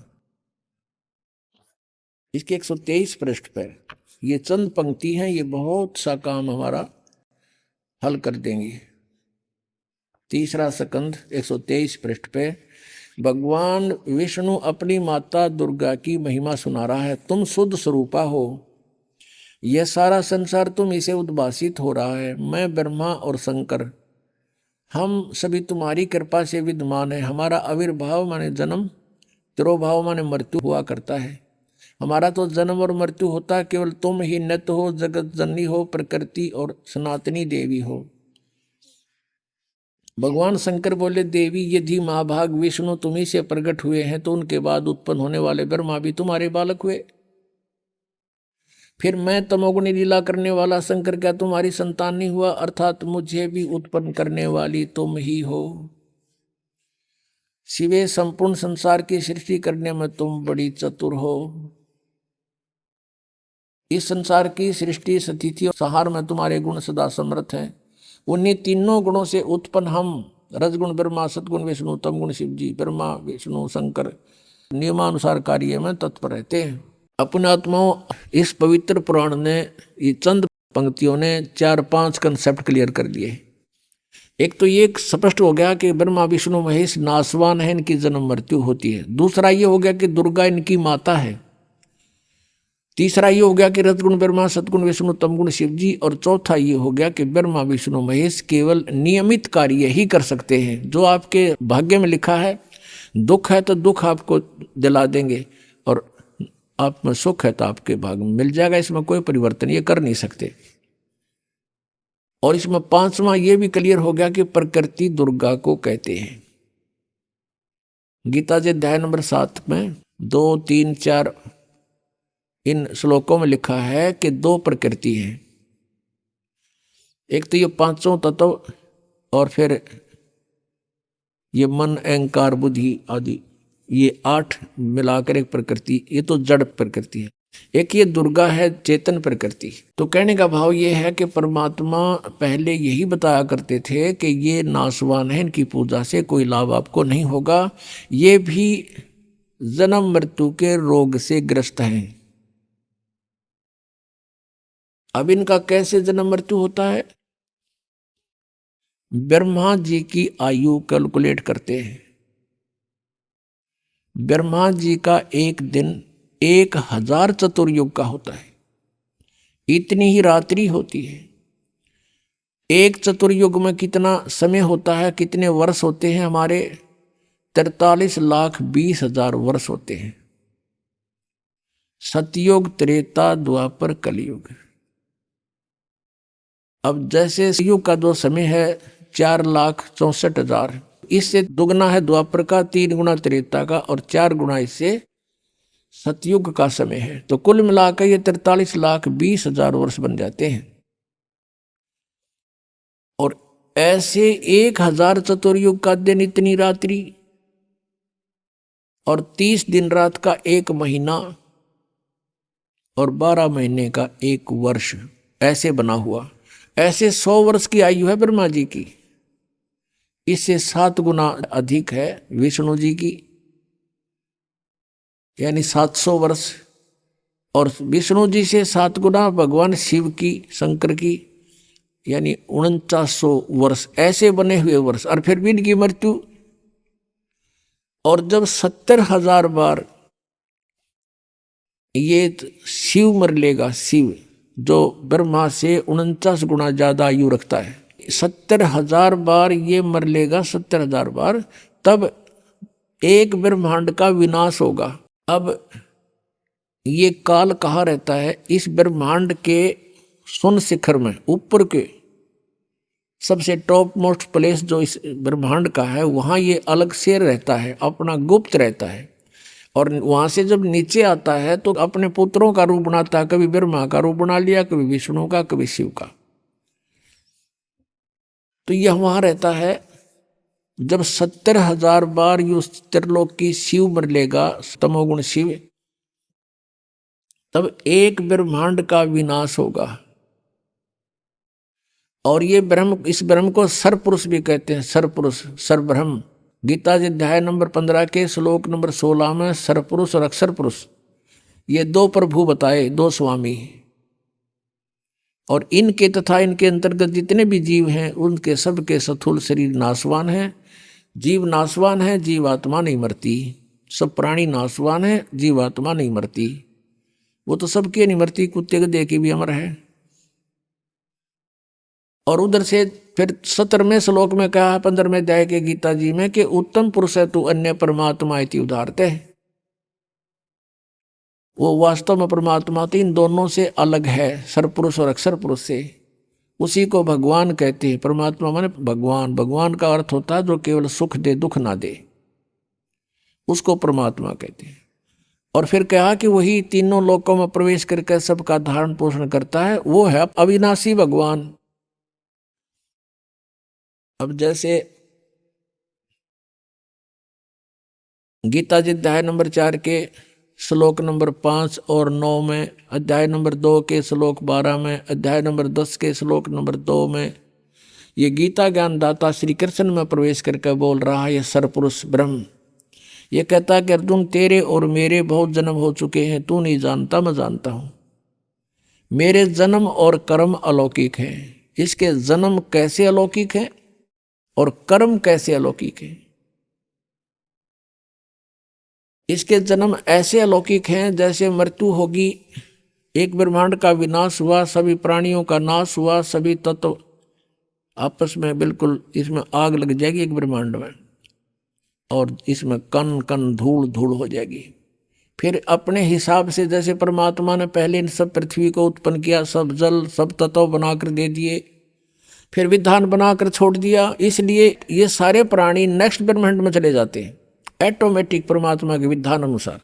S2: इसके 123 पृष्ठ पर ये चंद पंक्ति हैं, ये बहुत सा काम हमारा हल कर देंगी। तीसरा स्कंध 123 पृष्ठ पे भगवान विष्णु अपनी माता दुर्गा की महिमा सुना रहा है। तुम शुद्ध स्वरूपा हो, यह सारा संसार तुम इसे उद्भासित हो रहा है। मैं ब्रह्मा और शंकर हम सभी तुम्हारी कृपा से विद्यमान है। हमारा आविर्भाव माने जन्म, तिरोभाव माने मृत्यु हुआ करता है। हमारा तो जन्म और मृत्यु होता, केवल तुम ही नित्य हो, जगत जननी हो, प्रकृति और सनातनी देवी हो। भगवान शंकर बोले, देवी यदि महाभाग विष्णु तुम्ही से प्रकट हुए हैं तो उनके बाद उत्पन्न होने वाले ब्रह्मा भी तुम्हारे बालक हुए। फिर मैं तमोगुणी लीला करने वाला शंकर क्या तुम्हारी संतान नहीं हुआ? अर्थात मुझे भी उत्पन्न करने वाली तुम ही हो। शिवे संपूर्ण संसार की सृष्टि करने में तुम बड़ी चतुर हो। इस संसार की सृष्टि स्थिति और संहार में तुम्हारे गुण सदा समर्थ हैं। उन्हीं तीनों गुणों से उत्पन्न हम रजगुण ब्रह्मा, सतगुण विष्णु, तमगुण शिव जी, ब्रह्मा विष्णु शंकर नियमानुसार कार्य में तत्पर रहते हैं। अपने आत्माओं, इस पवित्र पुराण ने ये चंद पंक्तियों ने 4-5 कंसेप्ट क्लियर कर दिए। एक तो ये स्पष्ट हो गया कि ब्रह्मा विष्णु महेश नासवान है, इनकी जन्म मृत्यु होती है। दूसरा ये हो गया कि दुर्गा इनकी माता है। तीसरा ये हो गया कि रजगुण ब्रह्मा, सतगुण विष्णु, तमगुण शिव जी। और चौथा ये हो गया कि ब्रह्मा विष्णु महेश केवल नियमित कार्य ही कर सकते हैं। जो आपके भाग्य में लिखा है, दुख है तो दुख आपको दिला देंगे, और आप में सुख है तो आपके भाग्य में मिल जाएगा। इसमें कोई परिवर्तन ये कर नहीं सकते। और इसमें 5वां ये भी क्लियर हो गया कि प्रकृति दुर्गा को कहते हैं। गीता जी अध्याय नंबर 7 में 2, 3, 4 इन श्लोकों में लिखा है कि 2 प्रकृति हैं। एक तो ये 5 तत्व, और फिर ये मन, अहंकार, बुद्धि आदि, ये 8 मिलाकर एक प्रकृति। ये तो जड़ प्रकृति है। एक ये दुर्गा है, चेतन प्रकृति। तो कहने का भाव ये है कि परमात्मा पहले यही बताया करते थे कि ये नासवान है, इनकी पूजा से कोई लाभ आपको नहीं होगा। ये भी जन्म मृत्यु के रोग से ग्रस्त हैं। अब इनका कैसे जन्म मृत्यु होता है? ब्रह्मा जी की आयु कैलकुलेट करते हैं। ब्रह्मा जी का एक दिन 1000 चतुर्युग का होता है। इतनी ही रात्रि होती है। एक चतुर्युग में कितना समय होता है, कितने वर्ष होते हैं हमारे? 43,20,000 वर्ष होते हैं। सतयुग, त्रेता, द्वापर, कलयुग। अब जैसे युग का जो समय है 4,64,000, इससे दुगना है द्वापर का, 3 गुना त्रेता का, और 4 गुना इससे सतयुग का समय है। तो कुल मिलाकर ये 43,20,000 वर्ष बन जाते हैं। और ऐसे 1000 चतुर्युग का दिन, इतनी रात्रि, और 30 दिन रात का 1 महीना, और 12 महीने का 1 वर्ष, ऐसे बना हुआ। ऐसे 100 वर्ष की आयु है ब्रह्मा जी की। इससे 7 गुना अधिक है विष्णु जी की, यानी 700 वर्ष। और विष्णु जी से 7 गुना भगवान शिव की, शंकर की, यानी 4900 वर्ष, ऐसे बने हुए वर्ष। और फिर भी इनकी मृत्यु। और जब 70,000 बार ये शिव मर लेगा, शिव जो ब्रह्मा से 49 गुना ज्यादा आयु रखता है, 70,000 बार ये मर लेगा, 70,000 बार, तब एक ब्रह्मांड का विनाश होगा। अब ये काल कहाँ रहता है? इस ब्रह्मांड के सुन शिखर में, ऊपर के सबसे टॉप मोस्ट प्लेस जो इस ब्रह्मांड का है, वहाँ ये अलग से रहता है, अपना गुप्त रहता है। और वहाँ से जब नीचे आता है तो अपने पुत्रों का रूप बनाता है। कभी ब्रह्मा का रूप बना लिया, कभी विष्णु का, कभी शिव का। तो यह वहाँ रहता है। जब 70,000 बार यू त्रिलोक की शिव मर लेगा, तमोगुण शिव, तब एक ब्रह्मांड का विनाश होगा। और ये ब्रह्म, इस ब्रह्म को सरपुरुष भी कहते हैं। सरपुरुष, सरब्रह्म। गीता जी अध्याय नंबर 15 के श्लोक नंबर 16 में सरपुरुष और अक्षर पुरुष, ये 2 प्रभु बताए, 2 स्वामी। और इनके तथा इनके अंतर्गत जितने भी जीव हैं, उनके सबके स्थूल शरीर नाशवान है। जीव नाशवान है, जीवात्मा नहीं मरती। सब प्राणी नाशवान है, जीवात्मा नहीं मरती। वो तो सबके नहीं मरती, कुत्ते को देख के भी अमर है। और उधर से फिर 17वें श्लोक में कहा है 15वें अध्याय के गीता जी में कि उत्तम पुरुष है तू अन्य परमात्मा इति उदाहरते है। वो वास्तव में परमात्मा तो इन दोनों से अलग है, सरपुरुष और अक्षर पुरुष से। उसी को भगवान कहते हैं। परमात्मा माने भगवान, भगवान का अर्थ होता है जो केवल सुख दे दुख ना दे, उसको परमात्मा कहते हैं। और फिर कहा कि वही तीनों लोकों में प्रवेश करके सबका धारण पोषण करता है, वो है अविनाशी भगवान। अब जैसे गीता जी अध्याय नंबर 4 के श्लोक नंबर 5 और 9 में, अध्याय नंबर 2 के श्लोक 12 में, अध्याय नंबर 10 के श्लोक नंबर 2 में ये गीता ज्ञानदाता श्री कृष्ण में प्रवेश करके बोल रहा है। यह सरपुरुष ब्रह्म ये कहता है कि अर्जुन तेरे और मेरे बहुत जन्म हो चुके हैं, तू नहीं जानता मैं जानता हूँ। मेरे जन्म और कर्म अलौकिक हैं। इसके जन्म कैसे अलौकिक हैं और कर्म कैसे अलौकिक हैं? इसके जन्म ऐसे अलौकिक हैं जैसे मृत्यु होगी, एक ब्रह्मांड का विनाश हुआ, सभी प्राणियों का नाश हुआ, सभी तत्व आपस में बिल्कुल इसमें आग लग जाएगी एक ब्रह्मांड में, और इसमें कण कण धूल धूल हो जाएगी। फिर अपने हिसाब से जैसे परमात्मा ने पहले इन सब पृथ्वी को उत्पन्न किया, सब जल सब तत्व बनाकर दे दिए, फिर विधान बनाकर छोड़ दिया, इसलिए ये सारे प्राणी नेक्स्ट ब्रह्मांड में चले जाते हैं ऑटोमेटिक परमात्मा के विधान अनुसार।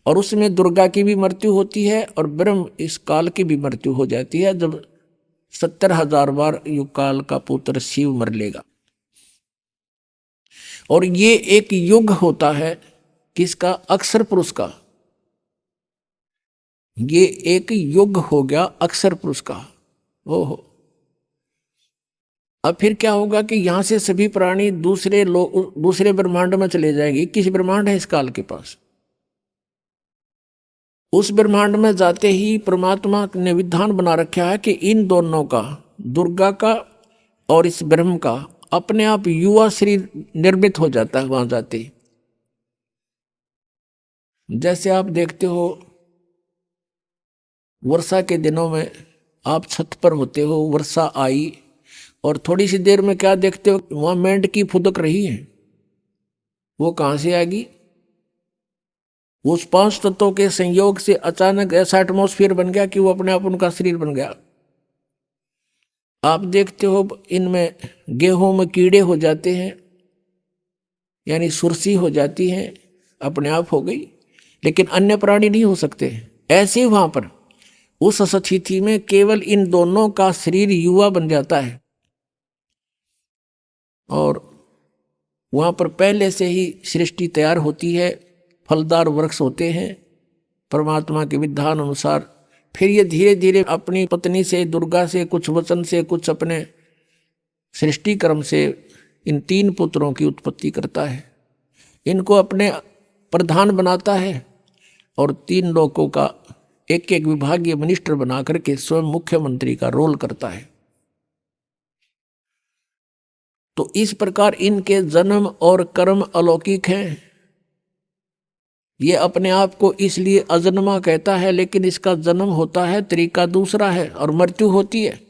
S2: और उसमें दुर्गा की भी मृत्यु होती है और ब्रह्म इस काल की भी मृत्यु हो जाती है, जब 70,000 बार युग काल का पुत्र शिव मर लेगा। और ये एक युग होता है किसका? अक्षर पुरुष का। ये एक युग हो गया अक्षर पुरुष का। ओहो, अब फिर क्या होगा कि यहां से सभी प्राणी दूसरे ब्रह्मांड में चले जाएंगे। किस ब्रह्मांड है इस काल के पास? उस ब्रह्मांड में जाते ही परमात्मा ने विधान बना रखा है कि इन दोनों का, दुर्गा का और इस ब्रह्म का, अपने आप युवा शरीर निर्मित हो जाता है वहां जाते ही। जैसे आप देखते हो वर्षा के दिनों में आप छत पर होते हो, वर्षा आई और थोड़ी सी देर में क्या देखते हो, वहां मेंढकी फुदक रही है। वो कहां से आएगी? उस 5 तत्वों के संयोग से अचानक ऐसा एटमॉस्फेयर बन गया कि वो अपने आप उनका शरीर बन गया। आप देखते हो इनमें गेहूं में कीड़े हो जाते हैं, यानी सुरसी हो जाती है, अपने आप हो गई, लेकिन अन्य प्राणी नहीं हो सकते। ऐसे वहां पर उस स्थिति में केवल इन दोनों का शरीर युवा बन जाता है और वहां पर पहले से ही सृष्टि तैयार होती है, फलदार वृक्ष होते हैं परमात्मा के विधान अनुसार। फिर ये धीरे धीरे अपनी पत्नी से, दुर्गा से, कुछ वचन से, कुछ अपने सृष्टि कर्म से इन 3 पुत्रों की उत्पत्ति करता है, इनको अपने प्रधान बनाता है और 3 लोगों का एक एक विभागीय मिनिस्टर बना करके स्वयं मुख्यमंत्री का रोल करता है। तो इस प्रकार इनके जन्म और कर्म अलौकिक हैं। ये अपने आप को इसलिए अजन्मा कहता है, लेकिन इसका जन्म होता है तरीका दूसरा है और मृत्यु होती है।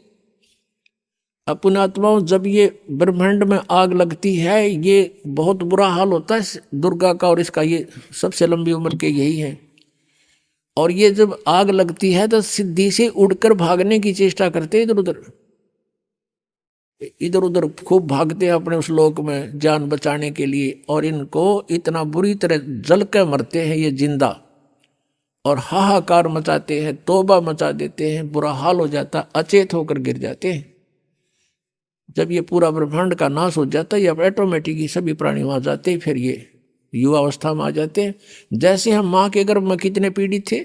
S2: अपने आत्माओं, जब ये ब्रह्मांड में आग लगती है, ये बहुत बुरा हाल होता है दुर्गा का, और इसका ये सबसे लंबी उम्र के यही है। और ये जब आग लगती है तो सिद्धि से उड़कर भागने की चेष्टा करते इधर उधर खूब भागते हैं अपने उस लोक में जान बचाने के लिए, और इनको इतना बुरी तरह जल के मरते हैं ये जिंदा, और हाहाकार मचाते हैं, तौबा मचा देते हैं, बुरा हाल हो जाता, अचेत होकर गिर जाते हैं। जब ये पूरा ब्रह्मांड का नाश हो जाता है, ये ऑटोमेटिक ही सभी प्राणी वहां जाते हैं, फिर ये युवा अवस्था में आ जाते हैं। जैसे हम माँ के गर्भ में कितने पीड़ित थे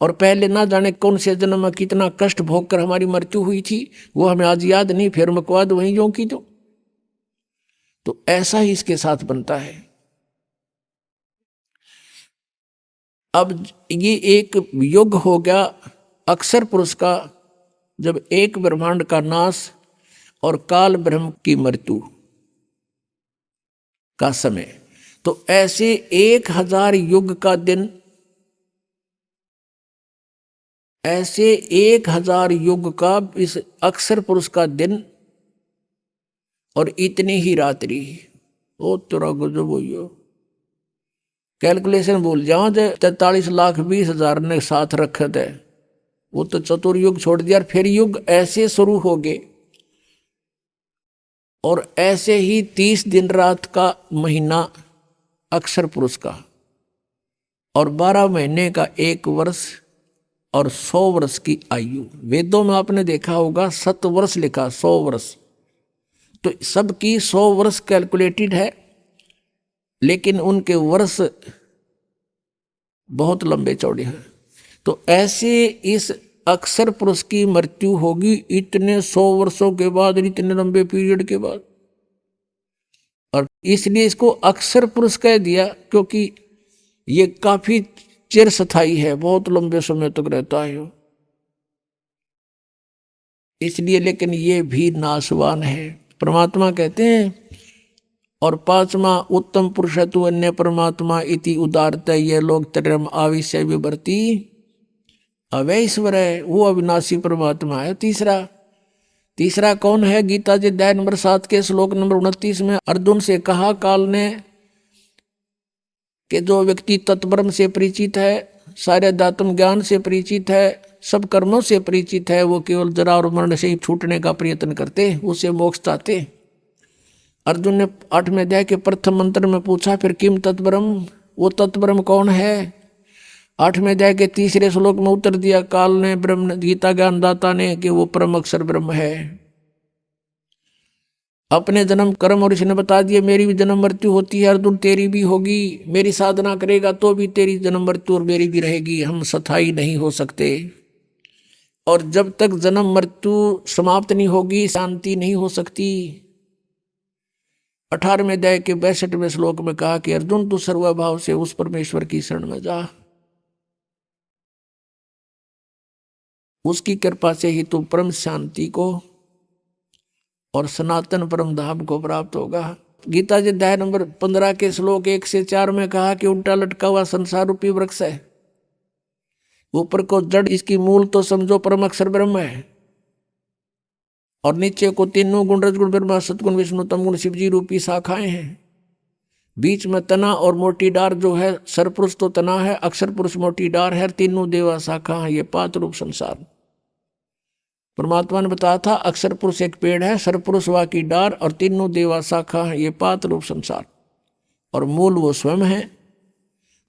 S2: और पहले ना जाने कौन से जन्म में कितना कष्ट भोग कर हमारी मृत्यु हुई थी, वो हमें आज याद नहीं, फिर मकवाद वहीं जो की तो ऐसा ही इसके साथ बनता है। अब ये एक युग हो गया अक्षर पुरुष का, जब एक ब्रह्मांड का नाश और काल ब्रह्म की मृत्यु का समय। तो ऐसे 1000 युग का दिन, ऐसे 1000 युग का इस अक्षर पुरुष का दिन और इतनी ही रात्रि। ओ तेरा गजब हो, कैलकुलेशन भूल जाओ। 43,20,000 ने साथ रखे थे, वो तो चतुर्युग छोड़ दिया। फिर युग ऐसे शुरू हो गए, और ऐसे ही 30 दिन रात का महीना अक्षर पुरुष का, और 12 महीने का 1 वर्ष, और 100 वर्ष की आयु। वेदों में आपने देखा होगा 7 वर्ष लिखा, 100 वर्ष। तो सबकी 100 वर्ष कैलकुलेटेड है, लेकिन उनके वर्ष बहुत लंबे चौड़े हैं। तो ऐसे इस अक्षर पुरुष की मृत्यु होगी इतने 100 वर्षों के बाद, इतने लंबे पीरियड के बाद। और इसलिए इसको अक्षर पुरुष कह दिया, क्योंकि ये काफी चिरस्थायी है, बहुत लंबे समय तक रहता है इसलिए। लेकिन ये भी नाशवान है, परमात्मा कहते हैं। और 5वां उत्तम पुरुषत्व अन्य परमात्मा इति उदारता, ये लोग त्रयम आविष्य विवर्ती अवैश्वर है, वो अविनाशी परमात्मा है। तीसरा कौन है? गीता जी अध्याय नंबर 7 के श्लोक नंबर 29 में अर्जुन से कहा काल ने कि जो व्यक्ति तत्ब्रह्म से परिचित है, सारे अध्यात्म ज्ञान से परिचित है, सब कर्मों से परिचित है, वो केवल जरा और मरण से ही छूटने का प्रयत्न करते, उसे मोक्ष चाहते। अर्जुन ने 8वें अध्याय के प्रथम मंत्र में पूछा, फिर किम तत्ब्रह्म, वो तत्ब्रह्म कौन है? 8वें अध्याय के 3रे श्लोक में उत्तर दिया काल ने, ब्रह्म गीता ज्ञानदाता ने, कि वो परम अक्षर ब्रह्म है। अपने जन्म कर्म और इसने बता दिया मेरी भी जन्म मृत्यु होती है अर्जुन, तेरी भी होगी। मेरी साधना करेगा तो भी तेरी जन्म मृत्यु और मेरी भी रहेगी, हम स्थायी नहीं हो सकते। और जब तक जन्म मृत्यु समाप्त नहीं होगी, शांति नहीं हो सकती। 18वें अध्याय के 62वें श्लोक में कहा कि अर्जुन तू सर्वभाव से उस परमेश्वर की शरण में जा, उसकी कृपा से ही तू परम शांति को और सनातन परम धाम को प्राप्त होगा। गीता जी अध्याय नंबर 15 के श्लोक 1 से 4 में कहा कि उल्टा लटका हुआ संसार रूपी वृक्ष है, ऊपर को जड़, इसकी मूल तो समझो परम अक्षर ब्रह्म है, और नीचे को तीनों गुण रजगुण ब्रह्मा सतगुण विष्णु तमगुण शिवजी रूपी शाखाएं हैं। बीच में तना और मोटी डार जो है, सरपुरुष तो तना है, अक्षर पुरुष मोटी डार है, तीनों देवा शाखा है, ये 5 रूप संसार। परमात्मा ने बताया था अक्षर पुरुष एक पेड़ है, सरपुरुष वा की डार, और तीनों देवा शाखा है, ये 5 रूप संसार, और मूल वो स्वयं है।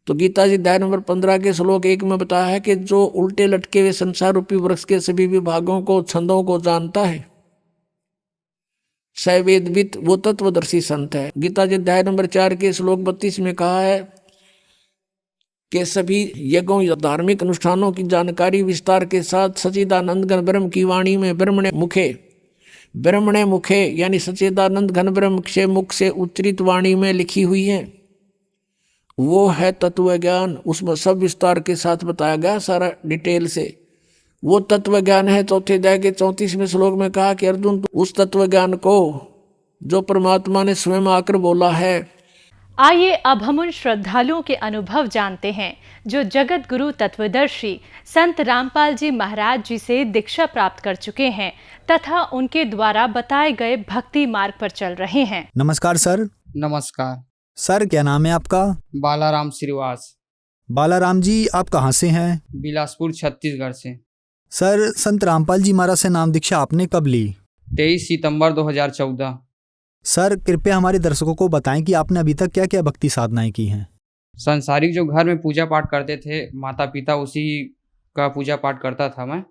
S2: तो गीता जी अध्याय नंबर 15 के श्लोक 1 में बताया है कि जो उल्टे लटके हुए संसार रूपी वृक्ष के सभी विभागों को, छंदों को जानता है, सवेदवित, वो तत्वदर्शी संत है। गीता जी अध्याय नंबर 4 के श्लोक 32 में कहा है कि सभी यज्ञों या धार्मिक अनुष्ठानों की जानकारी विस्तार के साथ सच्चिदानंद घन ब्रह्म की वाणी में ब्रह्मणे मुखे यानी सच्चिदानंद घन ब्रह्म से मुख से उच्चरित वाणी में लिखी हुई है, वो है तत्व ज्ञान। उसमें सब विस्तार के साथ बताया गया, सारा डिटेल से, वो तत्व ज्ञान है। 4 अध्याय के 34वें श्लोक में कहा कि अर्जुन उस तत्व ज्ञान को जो परमात्मा ने स्वयं आकर बोला है।
S3: आइए अब हम उन श्रद्धालुओं के अनुभव जानते हैं जो जगत गुरु तत्वदर्शी संत रामपाल जी महाराज जी से दीक्षा प्राप्त कर चुके हैं तथा उनके द्वारा बताए गए भक्ति मार्ग पर चल रहे हैं।
S4: नमस्कार सर।
S5: नमस्कार
S4: सर, क्या नाम है आपका?
S5: बालाराम श्रीवास।
S4: बालाराम जी, आप कहाँ से हैं?
S5: बिलासपुर छत्तीसगढ़ से।
S4: सर, संत रामपाल जी महाराज से नाम दीक्षा आपने कब ली?
S5: 23 सितंबर 2014।
S4: सर, कृपया हमारे दर्शकों को बताएं कि आपने अभी तक क्या क्या भक्ति साधनाएं की हैं।
S5: संसारिक जो घर में पूजा पाठ करते थे माता पिता, उसी का पूजा पाठ करता था मैं,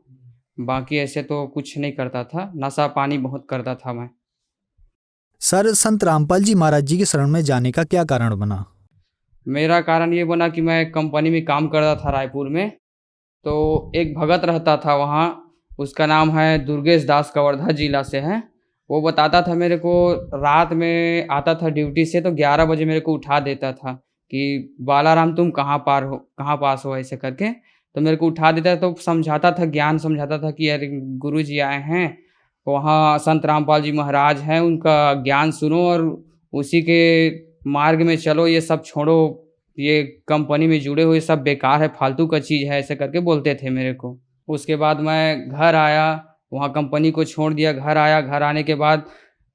S5: बाकी ऐसे तो कुछ नहीं करता था। नशा पानी बहुत करता था मैं।
S4: सर, संत रामपाल जी महाराज जी के शरण में जाने का क्या कारण बना?
S5: मेरा कारण ये बना कि मैं कंपनी में काम करता था रायपुर में, तो एक भगत रहता था वहाँ, उसका नाम है दुर्गेश दास, कवर्धा जिला से है। वो बताता था मेरे को, रात में आता था ड्यूटी से तो 11 बजे मेरे को उठा देता था कि बालाराम तुम कहाँ पास हो, ऐसे करके। तो मेरे को उठा देता तो समझाता था, ज्ञान समझाता था कि अरे गुरु जी आए हैं, वहाँ संत रामपाल जी महाराज हैं, उनका ज्ञान सुनो और उसी के मार्ग में चलो, ये सब छोड़ो, ये कंपनी में जुड़े हुए सब बेकार है, फालतू का चीज़ है, ऐसे करके बोलते थे मेरे को। उसके बाद मैं घर आया, वहाँ कंपनी को छोड़ दिया, घर आया। घर आने के बाद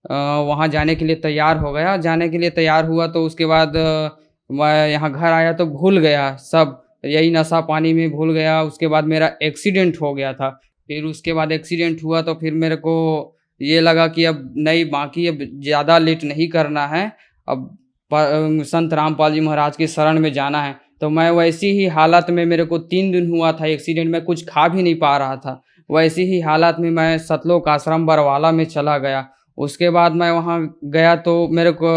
S5: वहाँ जाने के लिए तैयार हो गया। जाने के लिए तैयार हुआ तो उसके बाद मैं यहाँ घर आया तो भूल गया सब, यही नशा पानी में भूल गया। उसके बाद मेरा एक्सीडेंट हो गया था। फिर उसके बाद एक्सीडेंट हुआ तो फिर मेरे को ये लगा कि अब नहीं, बाकी अब ज़्यादा लेट नहीं करना है, अब संत रामपाल जी महाराज के शरण में जाना है। तो मैं वैसी ही हालत में, मेरे को 3 दिन हुआ था एक्सीडेंट में, कुछ खा भी नहीं पा रहा था। वैसी ही हालत में मैं सतलोक आश्रम बरवाला में चला गया। उसके बाद मैं वहाँ गया तो मेरे को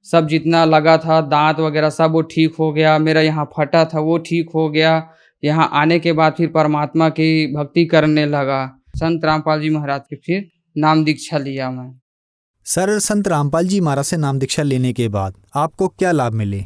S5: सब जितना लगा था, दांत वगैरह सब वो ठीक हो गया। मेरा यहाँ फटा था वो ठीक हो गया। यहाँ आने के बाद फिर परमात्मा की भक्ति करने लगा। संत रामपाल जी महाराज की फिर नाम दीक्षा लिया मैं।
S4: सर, संत रामपाल जी महाराज से नाम दीक्षा लेने के बाद आपको क्या लाभ मिले?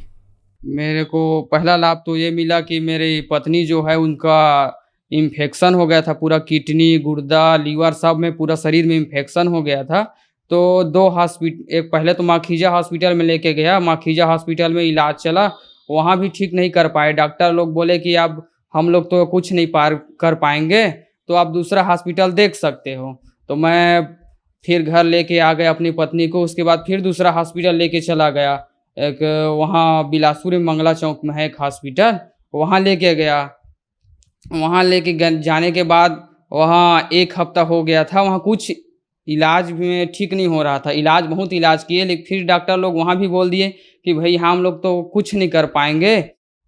S5: मेरे को पहला लाभ तो ये मिला कि मेरी पत्नी जो है उनका इन्फेक्शन हो गया था, पूरा किडनी, गुर्दा, लीवर सब में, पूरा शरीर में इन्फेक्शन हो गया था। तो 2 हॉस्पिटल, एक पहले तो माखीजा हॉस्पिटल में लेके गया। माखीजा हॉस्पिटल में इलाज चला, वहाँ भी ठीक नहीं कर पाए। डॉक्टर लोग बोले कि अब हम लोग तो कुछ नहीं कर पाएंगे, तो आप दूसरा हॉस्पिटल देख सकते हो। तो मैं फिर घर लेके आ गया अपनी पत्नी को। उसके बाद फिर दूसरा हॉस्पिटल लेके चला गया, एक वहाँ बिलासपुर में मंगला चौक में है एक हॉस्पिटल, वहाँ लेके गया। वहाँ लेके जाने के बाद वहाँ 1 हफ्ता हो गया था। वहाँ कुछ इलाज में ठीक नहीं हो रहा था, बहुत इलाज किए, लेकिन फिर डॉक्टर लोग वहाँ भी बोल दिए कि भाई हम लोग तो कुछ नहीं कर पाएंगे,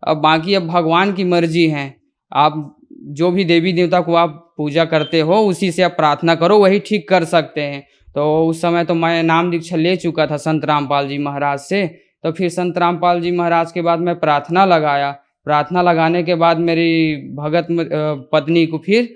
S5: अब बाकी अब भगवान की मर्जी है, आप जो भी देवी देवता को आप पूजा करते हो उसी से आप प्रार्थना करो, वही ठीक कर सकते हैं। तो उस समय तो मैं नाम दीक्षा ले चुका था संत रामपाल जी महाराज से। तो फिर संत रामपाल जी महाराज के बाद मैं प्रार्थना लगाया। प्रार्थना लगाने के बाद मेरी भगत पत्नी को फिर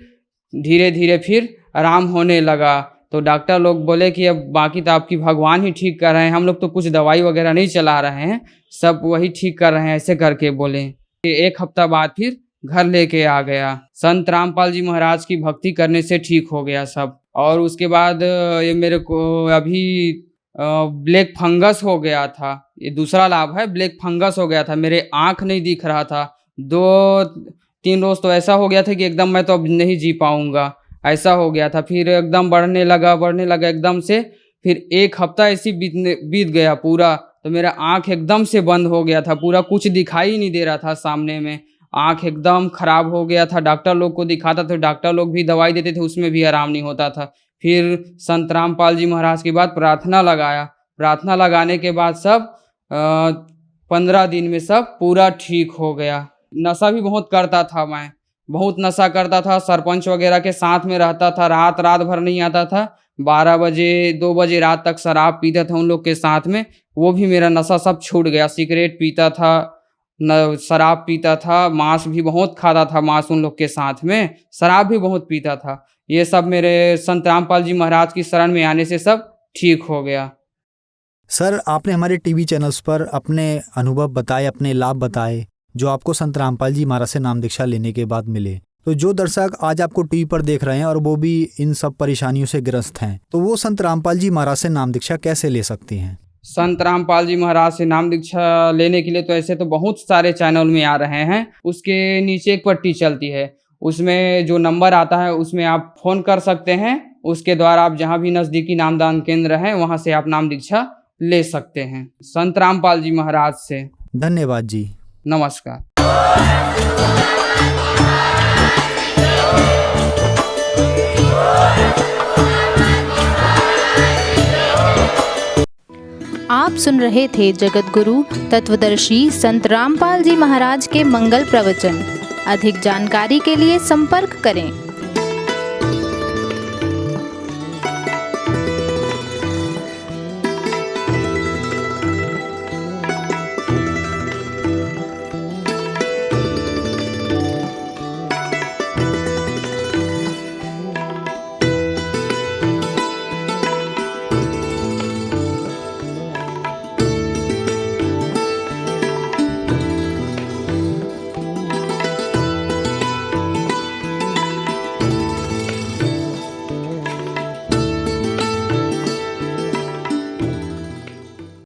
S5: धीरे धीरे फिर आराम होने लगा। तो डॉक्टर लोग बोले कि अब बाकी तो आपकी भगवान ही ठीक कर रहे हैं, हम लोग तो कुछ दवाई वगैरह नहीं चला रहे हैं, सब वही ठीक कर रहे हैं, ऐसे करके बोले। 1 हफ्ता बाद फिर घर लेके आ गया। संत रामपाल जी महाराज की भक्ति करने से ठीक हो गया सब। और उसके बाद ये मेरे को अभी ब्लैक फंगस हो गया था, ये दूसरा लाभ है। ब्लैक फंगस हो गया था, मेरे आँख नहीं दिख रहा था। 2-3 रोज तो ऐसा हो गया था कि एकदम मैं तो अब नहीं जी पाऊँगा, ऐसा हो गया था। फिर एकदम बढ़ने लगा एकदम से। फिर 1 हफ्ता ऐसी बीत गया पूरा, तो मेरा आँख एकदम से बंद हो गया था, पूरा कुछ दिखाई नहीं दे रहा था सामने में, आँख एकदम खराब हो गया था। डॉक्टर लोग को दिखाता था, डॉक्टर लोग भी दवाई देते थे, उसमें भी आराम नहीं होता था। फिर संत रामपाल जी महाराज के बाद प्रार्थना लगाया। प्रार्थना लगाने के बाद सब 15 दिन में सब पूरा ठीक हो गया। नशा भी बहुत करता था मैं, बहुत नशा करता था, सरपंच वगैरह के साथ में रहता था, रात भर नहीं आता था, 12 बजे 2 बजे रात तक शराब पीता था उन लोग के साथ में। वो भी मेरा नशा सब छूट गया। सिगरेट पीता था, शराब पीता था, मांस भी बहुत खाता था, मांस उन लोग के साथ में, शराब भी बहुत पीता था। ये सब मेरे संत रामपाल जी महाराज की शरण में आने से सब ठीक हो गया।
S4: सर, आपने हमारे टीवी चैनल्स पर अपने अनुभव बताए, अपने लाभ बताए जो आपको संत रामपाल जी महाराज से नाम दीक्षा लेने के बाद मिले। तो जो दर्शक आज आपको टीवी पर देख रहे हैं और वो भी इन सब परेशानियों से ग्रस्त हैं, तो वो संत रामपाल जी महाराज से नाम दीक्षा कैसे ले सकती हैं?
S5: संत रामपाल जी महाराज से नाम दीक्षा लेने के लिए तो ऐसे तो बहुत सारे चैनल में आ रहे हैं। उसके नीचे एक पट्टी चलती है, उसमें जो नंबर आता है उसमें आप फ़ोन कर सकते हैं। उसके द्वारा आप जहां भी नज़दीकी नामदान केंद्र है वहां से आप नाम दीक्षा ले सकते हैं संत रामपाल जी महाराज से।
S4: धन्यवाद जी,
S5: नमस्कार।
S6: आप सुन रहे थे जगत गुरु तत्वदर्शी संत रामपाल जी महाराज के मंगल प्रवचन। अधिक जानकारी के लिए संपर्क करें